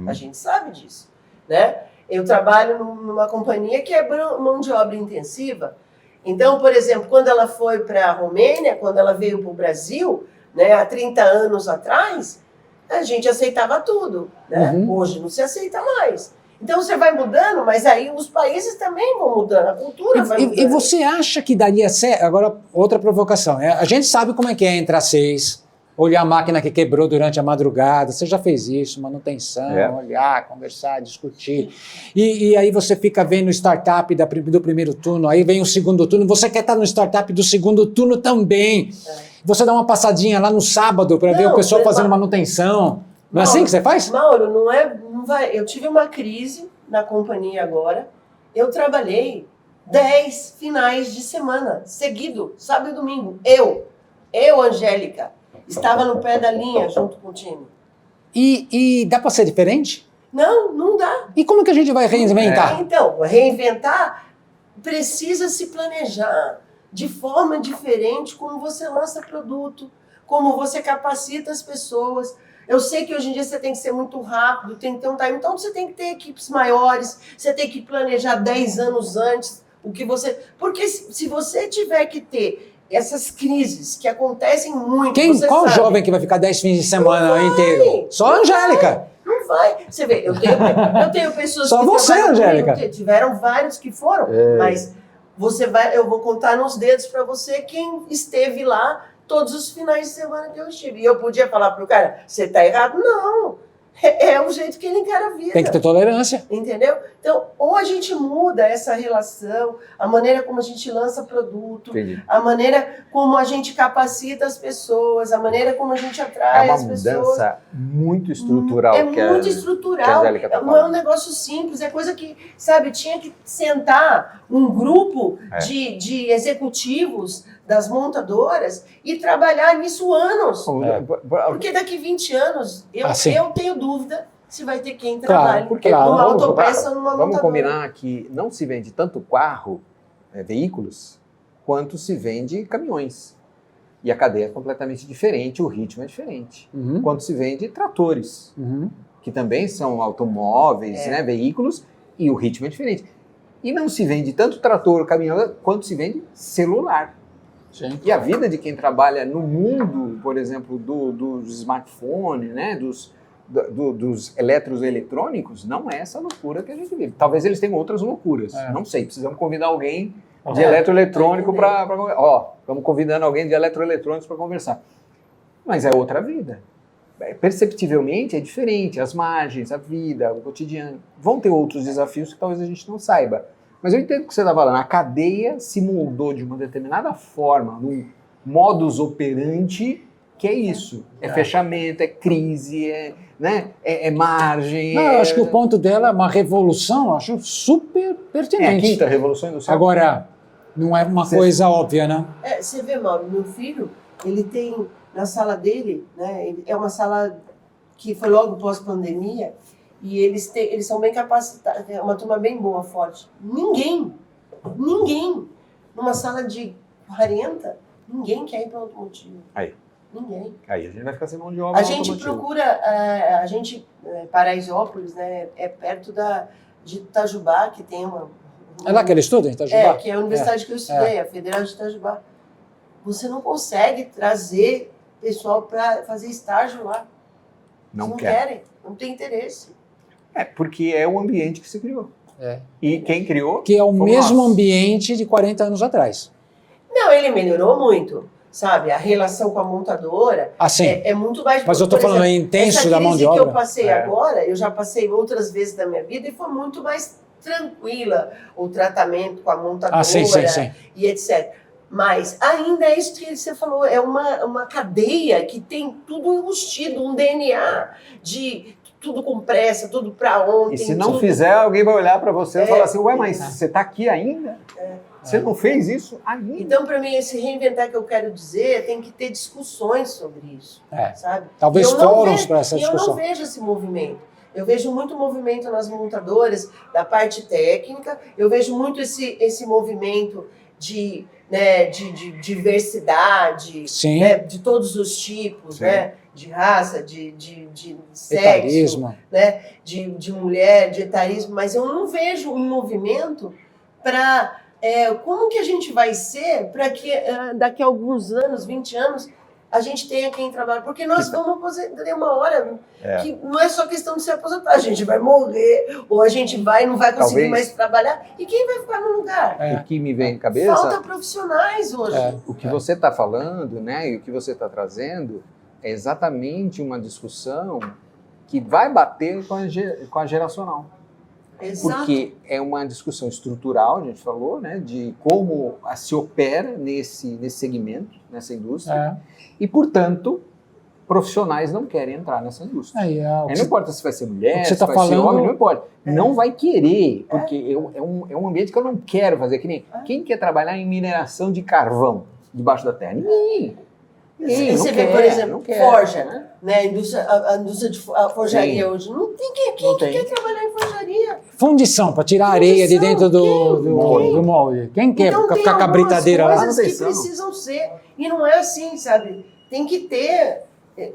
A gente sabe disso, né? Eu trabalho numa companhia que é mão de obra intensiva. Então, por exemplo, quando ela foi para a Romênia, quando ela veio para o Brasil, né, há 30 anos atrás, a gente aceitava tudo, né? Hoje não se aceita mais. Então você vai mudando, mas aí os países também vão mudando, a cultura vai mudando. E você acha que daria certo? Agora, outra provocação. A gente sabe como é que é entrar às 6, olhar a máquina que quebrou durante a madrugada. Você já fez isso, manutenção, olhar, conversar, discutir. E aí você fica vendo startup do primeiro turno, aí vem o segundo turno, você quer estar no startup do segundo turno também. Você dá uma passadinha lá no sábado para ver o pessoal fazendo manutenção. Não é assim que você faz? Mauro, não vai. Eu tive uma crise na companhia agora. Eu trabalhei 10 finais de semana, seguido, sábado e domingo. Eu, Angélica, estava no pé da linha junto com o time. E dá para ser diferente? Não dá. E como que a gente vai reinventar? Então, reinventar precisa se planejar de forma diferente, como você lança produto, como você capacita as pessoas. Eu sei que hoje em dia você tem que ser muito rápido, tem que ter um time, então você tem que ter equipes maiores, você tem que planejar 10 anos antes o que você... Porque se você tiver que ter essas crises que acontecem muito... Qual jovem que vai ficar 10 fins de semana inteiro? Só a Angélica. Não vai. Você vê, eu tenho pessoas Só que... Só você, Angélica. Tiveram vários que foram, mas eu vou contar nos dedos para você quem esteve lá todos os finais de semana que eu estive. E eu podia falar pro cara, você tá errado? Não. É o jeito que ele encara a vida. Tem que ter tolerância. Entendeu? Então, ou a gente muda essa relação, a maneira como a gente lança produto, a maneira como a gente capacita as pessoas, a maneira como a gente atrai as pessoas. É uma mudança muito estrutural. Muito estrutural. Não é um negócio simples, é coisa que, sabe, tinha que sentar um grupo de executivos das montadoras e trabalhar nisso anos. Porque daqui 20 anos, eu tenho dúvida se vai ter quem trabalhe. Numa autopeça ou numa montadora. Vamos combinar que não se vende tanto carro, veículos, quanto se vende caminhões. E a cadeia é completamente diferente, o ritmo é diferente. Quanto se vende tratores, que também são automóveis, né, veículos, e o ritmo é diferente. E não se vende tanto trator, caminhão, quanto se vende celular. Sim. E a vida de quem trabalha no mundo, por exemplo, dos smartphones, né, dos eletroeletrônicos, não é essa loucura que a gente vive. Talvez eles tenham outras loucuras, não sei, precisamos convidar alguém de eletroeletrônico para... Estamos convidando alguém de eletroeletrônicos para conversar. Mas é outra vida. Perceptivelmente é diferente, as margens, a vida, o cotidiano. Vão ter outros desafios que talvez a gente não saiba. Mas eu entendo o que você está falando, a cadeia se moldou de uma determinada forma, num modus operandi, que é isso. É fechamento, é crise, é margem. Não, eu acho que o ponto dela é uma revolução, eu acho super pertinente. É a quinta revolução industrial. Agora, não é uma coisa óbvia, né? Você vê, Mauro, meu filho, ele tem na sala dele, né? É uma sala que foi logo pós-pandemia, e eles são bem capacitados, é uma turma bem boa, forte. Ninguém, numa sala de 40, ninguém quer ir para automotivo. Aí. Ninguém. Aí a gente vai ficar sem mão de obra. A gente procura, Paraisópolis, né, é perto de Itajubá, que tem uma... É lá que ele estuda, em Itajubá? Que é a universidade que eu estudei, a Federal de Itajubá. Você não consegue trazer pessoal para fazer estágio lá. Não querem, não tem interesse. Porque é o ambiente que se criou. E quem criou? Que é o Fomos mesmo nós. ambiente de 40 anos atrás. Não, ele melhorou muito, sabe? A relação com a montadora Assim, é muito mais... mas eu estou por falando exemplo, intenso essa da mão de crise obra. que eu passei agora, eu já passei outras vezes da minha vida e foi muito mais tranquila o tratamento com a montadora Sim. e etc. Mas ainda é isso que você falou, é uma cadeia que tem tudo embutido, um DNA de tudo com pressa, tudo para ontem. E se não tudo... fizer, alguém vai olhar para você e falar assim, ué, mas você está aqui ainda? Você não fez isso ainda? Então, para mim, esse reinventar que eu quero dizer, tem que ter discussões sobre isso, sabe? Talvez E eu não fóruns vejo- para essa e eu não discussão. vejo esse movimento. Eu vejo muito movimento nas montadoras da parte técnica, eu vejo muito esse movimento de diversidade, Sim. né, de todos os tipos, Sim. né, de raça, de sexo, Etarismo. né, de mulher, de etarismo, mas eu não vejo um movimento para como que a gente vai ser para que daqui a alguns anos, 20 anos, a gente tenha quem trabalha, porque nós vamos aposentar uma hora que não é só questão de se aposentar, a gente vai morrer, ou a gente não vai conseguir Talvez. mais trabalhar, e quem vai ficar no lugar? O que me vem à cabeça, Falta profissionais hoje. o que você está falando, né, e o que você está trazendo, é exatamente uma discussão que vai bater com a geracional. Exato. Porque é uma discussão estrutural, a gente falou, né, de como se opera nesse segmento, nessa indústria, e, portanto, profissionais não querem entrar nessa indústria. Aí, Aí não importa se vai ser mulher, você se tá vai ser falando- homem, não importa. Não vai querer, porque é um ambiente que eu não quero fazer. Que nem, quem quer trabalhar em mineração de carvão debaixo da terra? Ninguém. E não você vê, quer, por exemplo, não quer. forja, né? A indústria de forjaria Sim. hoje. Não tem quem Não que tem. quer trabalhar em forjaria. Fundição, para tirar a areia de dentro do molde. Quem quer Então, tem ficar com a algumas britadeira lá? coisas que Manutenção. precisam ser. E não é assim, sabe? Tem que ter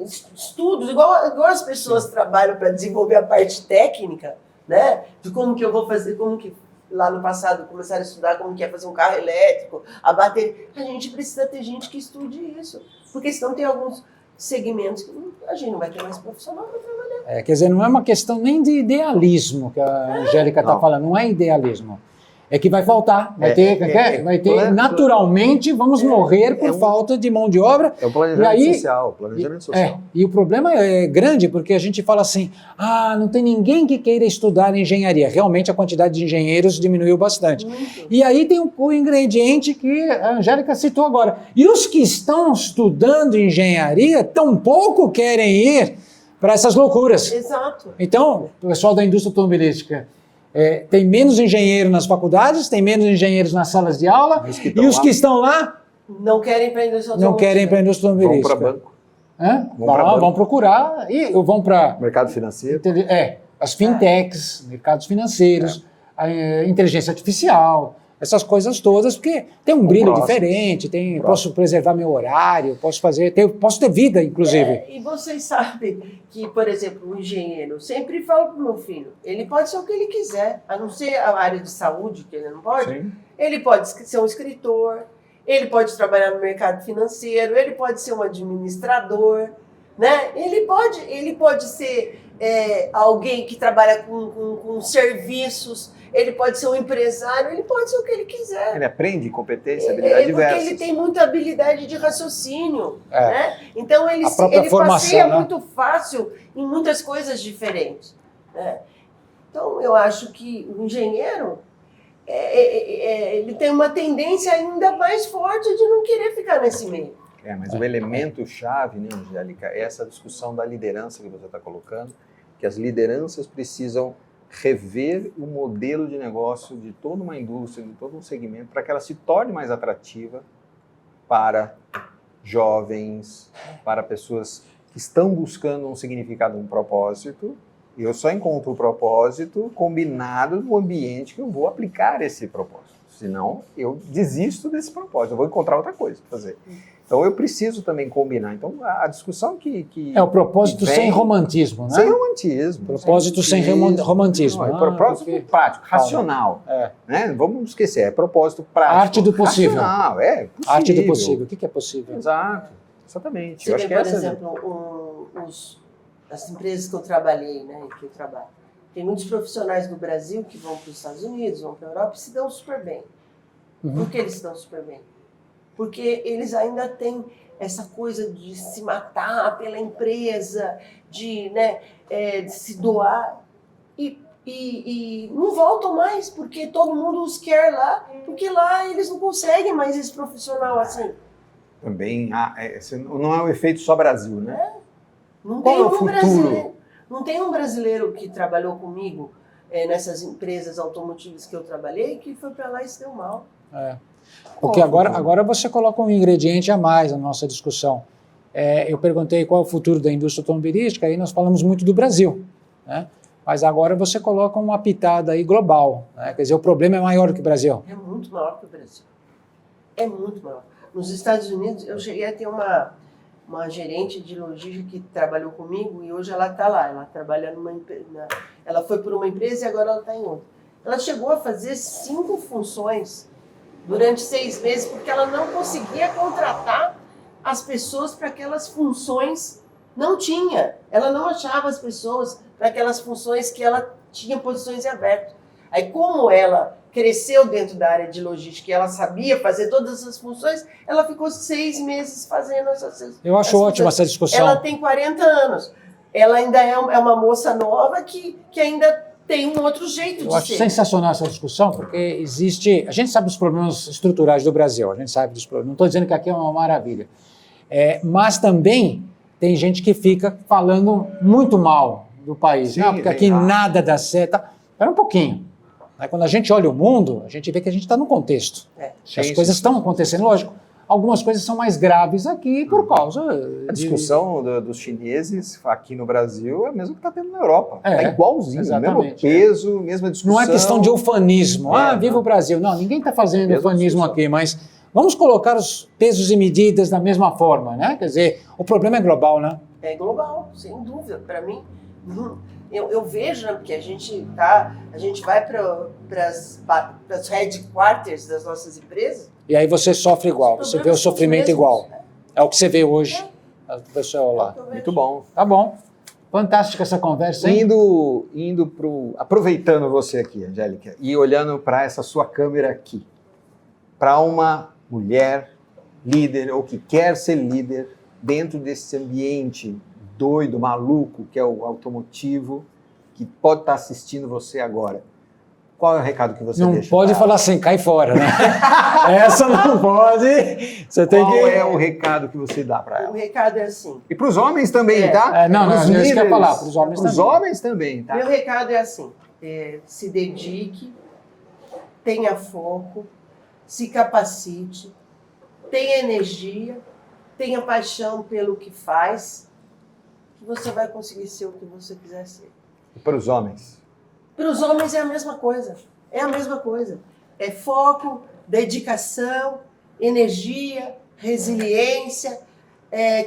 estudos, igual as pessoas trabalham para desenvolver a parte técnica, né? De como que eu vou fazer, como que lá no passado começaram a estudar como que é fazer um carro elétrico, a bateria. A gente precisa ter gente que estude isso. Porque senão tem alguns segmentos que a gente não vai ter mais profissional para trabalhar. Quer dizer, não é uma questão nem de idealismo que a Angélica está Não. falando, não é idealismo. É que vai faltar, vai ter naturalmente, vamos morrer por falta de mão de obra. É o planejamento E aí- social, planejamento social. E o problema é grande porque a gente fala assim, não tem ninguém que queira estudar engenharia. Realmente a quantidade de engenheiros diminuiu bastante. Muito. E aí tem o ingrediente que a Angélica citou agora. E os que estão estudando engenharia tampouco querem ir para essas loucuras. Exato. Então, o pessoal da indústria automobilística tem menos engenheiro nas faculdades, tem menos engenheiros nas salas de aula, Os que e estão os lá que estão lá Não querem para a indústria não automotiva. querem para a indústria vão automobilística. para banco, Hã? Vão pra banco. Vão procurar e vão para mercado financeiro. as fintechs, mercados financeiros, a inteligência artificial, essas coisas todas, porque tem um brilho próximos. diferente, posso preservar meu horário, posso ter vida, inclusive. E vocês sabem que, por exemplo, o engenheiro, sempre falo para o meu filho, ele pode ser o que ele quiser, a não ser a área de saúde, que ele não pode. Sim. Ele pode ser um escritor, ele pode trabalhar no mercado financeiro, ele pode ser um administrador, né? Ele pode ser alguém que trabalha com serviços, ele pode ser um empresário, ele pode ser o que ele quiser. Ele aprende competência, habilidade Porque diversas. ele tem muita habilidade de raciocínio, É. né? Então ele A própria formação, passeia né? muito fácil em muitas coisas diferentes, né? Então eu acho que o engenheiro ele tem uma tendência ainda mais forte de não querer ficar nesse meio. Mas o elemento-chave, né, Angélica, é essa discussão da liderança que você está colocando, que as lideranças precisam rever o modelo de negócio de toda uma indústria, de todo um segmento, para que ela se torne mais atrativa para jovens, para pessoas que estão buscando um significado, um propósito. Eu só encontro o propósito combinado no ambiente que eu vou aplicar esse propósito. Senão, eu desisto desse propósito, eu vou encontrar outra coisa para fazer. Então, eu preciso também combinar. Então, a discussão que O propósito que vem- sem romantismo, né? sem romantismo. Propósito sem romantismo. Não, é propósito porque- prático, racional. É. Né? Vamos esquecer, é propósito prático. Arte do possível. Racional, possível. Arte do possível. O que é possível? Exato, exatamente. Você Eu acho vê, que por essa... exemplo, as empresas que eu trabalhei, né, que eu trabalho, Tem muitos profissionais do Brasil que vão para os Estados Unidos, vão para a Europa e se dão super bem. Por que eles se dão super bem? Porque eles ainda têm essa coisa de se matar pela empresa, de se doar. E não voltam mais, porque todo mundo os quer lá, porque lá eles não conseguem mais esse profissional assim. Também, não é o efeito só Brasil, né? Não Qual tem é o um futuro? brasileiro. Não tem um brasileiro que trabalhou comigo nessas empresas automotivas que eu trabalhei que foi para lá e se deu mal. Porque agora você coloca um ingrediente a mais na nossa discussão. Eu perguntei qual é o futuro da indústria automobilística, aí nós falamos muito do Brasil, né? Mas agora você coloca uma pitada aí global, né? Quer dizer, o problema é maior do que o Brasil. É muito maior que o Brasil. É muito maior. Nos Estados Unidos, eu cheguei a ter uma gerente de logística que trabalhou comigo e hoje ela está lá. Ela trabalha ela foi por uma empresa e agora ela está em outra. Ela chegou a fazer 5 funções durante 6 meses porque ela não conseguia contratar as pessoas para aquelas funções. Não tinha. Ela não achava as pessoas para aquelas funções que ela tinha posições em aberto. Aí, como ela cresceu dentro da área de logística e ela sabia fazer todas essas funções, ela ficou 6 meses fazendo essas Eu acho ótima essa discussão. Ela tem 40 anos. Ela ainda é uma moça nova que ainda tem um outro jeito de ser. Eu acho sensacional essa discussão, porque existe... A gente sabe dos problemas estruturais do Brasil, a gente sabe dos problemas. Não estou dizendo que aqui é uma maravilha. Mas também tem gente que fica falando muito mal do país. Sim, Não, porque aqui nada dá certo. Espera um pouquinho. Quando a gente olha o mundo, a gente vê que a gente está no contexto. As coisas estão acontecendo, lógico. Algumas coisas são mais graves aqui por causa... A discussão dos chineses aqui no Brasil é a mesma que está tendo na Europa. É igualzinho, exatamente, mesmo peso, mesma discussão. Não é questão de ufanismo. Viva o Brasil. Não, ninguém está fazendo ufanismo aqui, mas vamos colocar os pesos e medidas da mesma forma, né? Quer dizer, o problema é global, né? É global, sem dúvida. Para mim, eu vejo, né, porque a gente vai para as headquarters das nossas empresas. E aí você sofre igual, você vê o sofrimento igual. É o que você vê hoje, o pessoal lá. Muito bom. Tá bom. Fantástica essa conversa, hein? Aproveitando você aqui, Angélica, e olhando para essa sua câmera aqui, para uma mulher líder ou que quer ser líder dentro desse ambiente doido, maluco, que é o automotivo, que pode estar assistindo você agora. Qual é o recado que você deixa? Não pode falar assim, cai fora, né? Essa não pode. Você tem Qual é o recado que você dá para ela? O recado é assim. E para os homens também, tá? Não, pros é isso que eu ia falar, para os homens também. Para os homens também, tá? Meu recado é assim, se dedique, tenha foco, se capacite, tenha energia, tenha paixão pelo que faz, que você vai conseguir ser o que você quiser ser. E para os homens? Para os homens é a mesma coisa. É a mesma coisa. É foco, dedicação, energia, resiliência,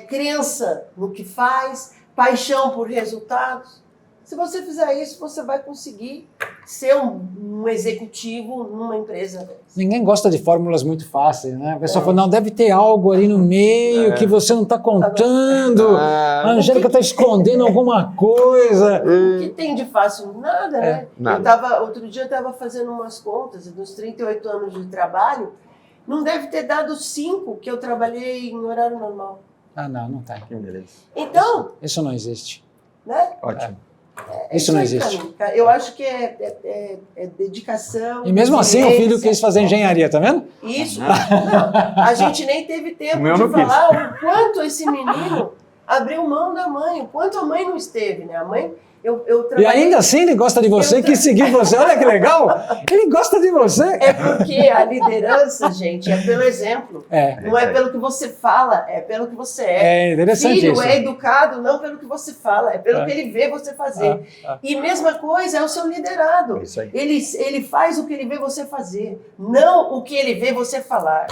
crença no que faz, paixão por resultados. Se você fizer isso, você vai conseguir ser um executivo numa empresa. Ninguém gosta de fórmulas muito fáceis, né? A pessoa fala, não, deve ter algo ali no meio que você não está contando. A Angélica está escondendo alguma coisa. O que tem de fácil? Nada, né? Nada. Outro dia eu estava fazendo umas contas, dos 38 anos de trabalho, não deve ter dado 5 que eu trabalhei em horário normal. Não tá. Então... Isso não existe. Né? Ótimo. Isso não existe. Eu acho que é dedicação. E mesmo assim o filho quis fazer engenharia, tá vendo? Isso. Não, a gente nem teve tempo de falar o quanto esse menino abriu mão da mãe, o quanto a mãe não esteve, né? A mãe... E ainda assim ele gosta de você, quis seguir você. Olha que legal! Ele gosta de você. É porque a liderança, gente, é pelo exemplo. Não é pelo que você fala, é pelo que você é. É interessante Filho isso. é educado não pelo que você fala, é pelo que ele vê você fazer. E mesma coisa é o seu liderado. Isso aí. Ele faz o que ele vê você fazer, não o que ele vê você falar.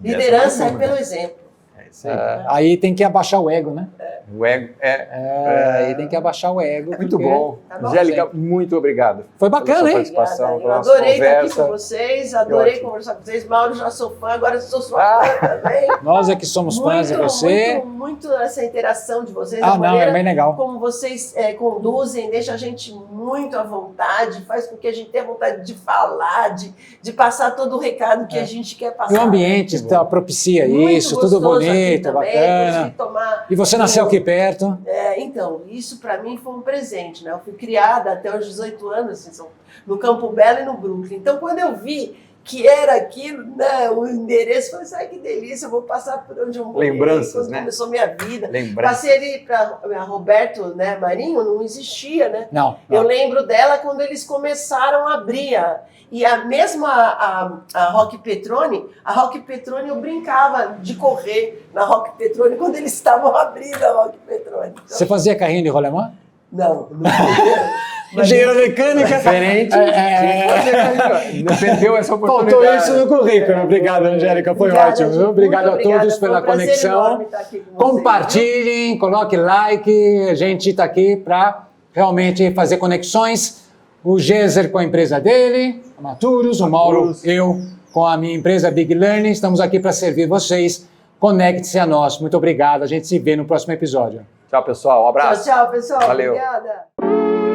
Liderança é pelo exemplo. É isso aí. Aí tem que abaixar o ego, né? O ego Aí tem que abaixar o ego. é muito porque- bom. Tá bom, Angélica, muito obrigado. Foi pela bacana, sua hein? participação, Obrigada. Eu pela nossa adorei estar aqui conversa. com vocês, adorei ótimo. conversar com vocês. Mauro, já sou fã, agora sou sua fã também. Nós é que somos fãs de você. Muito essa interação de vocês, Ah, a não, é maneira bem legal. como vocês conduzem, deixa a gente muito à vontade, faz com que a gente tenha vontade de falar, de passar todo o recado que a gente quer passar. E o ambiente Muito bom. propicia Muito isso, tudo gostoso aqui bonito, também, bacana. consegui tomar E você nasceu aqui perto. então, isso para mim foi um presente, né? Eu fui criada até os 18 anos assim, no Campo Belo e no Brooklyn. Então, quando eu vi que era aquilo, né, o endereço, eu falei, ai que delícia, eu vou passar por onde eu morei. Lembranças, quando né? começou minha vida. Lembrança. Passei ali para Roberto, né, Marinho, não existia, né? Não. Eu lembro dela quando eles começaram a abrir. E a mesma a Rock Petrone eu brincava de correr na Rock Petrone quando eles estavam abrindo a Rock Petrone. Então, Você fazia carrinho de rolemã? não. Engenheiro mecânica. Diferente. Perdeu essa oportunidade. Faltou isso no currículo. Obrigado, Angélica. Foi Obrigada, ótimo. gente. Viu? Obrigado Muito a todos obrigada. Foi pela um prazer conexão. enorme estar aqui com vocês, Compartilhem, coloque like. A gente está aqui para realmente fazer conexões. O Géser com a empresa dele, a Maturos, o Mauro, eu com a minha empresa Big Learning. Estamos aqui para servir vocês. Conecte-se a nós. Muito obrigado. A gente se vê no próximo episódio. Tchau, pessoal. Um abraço. Tchau, pessoal. Valeu. Obrigada.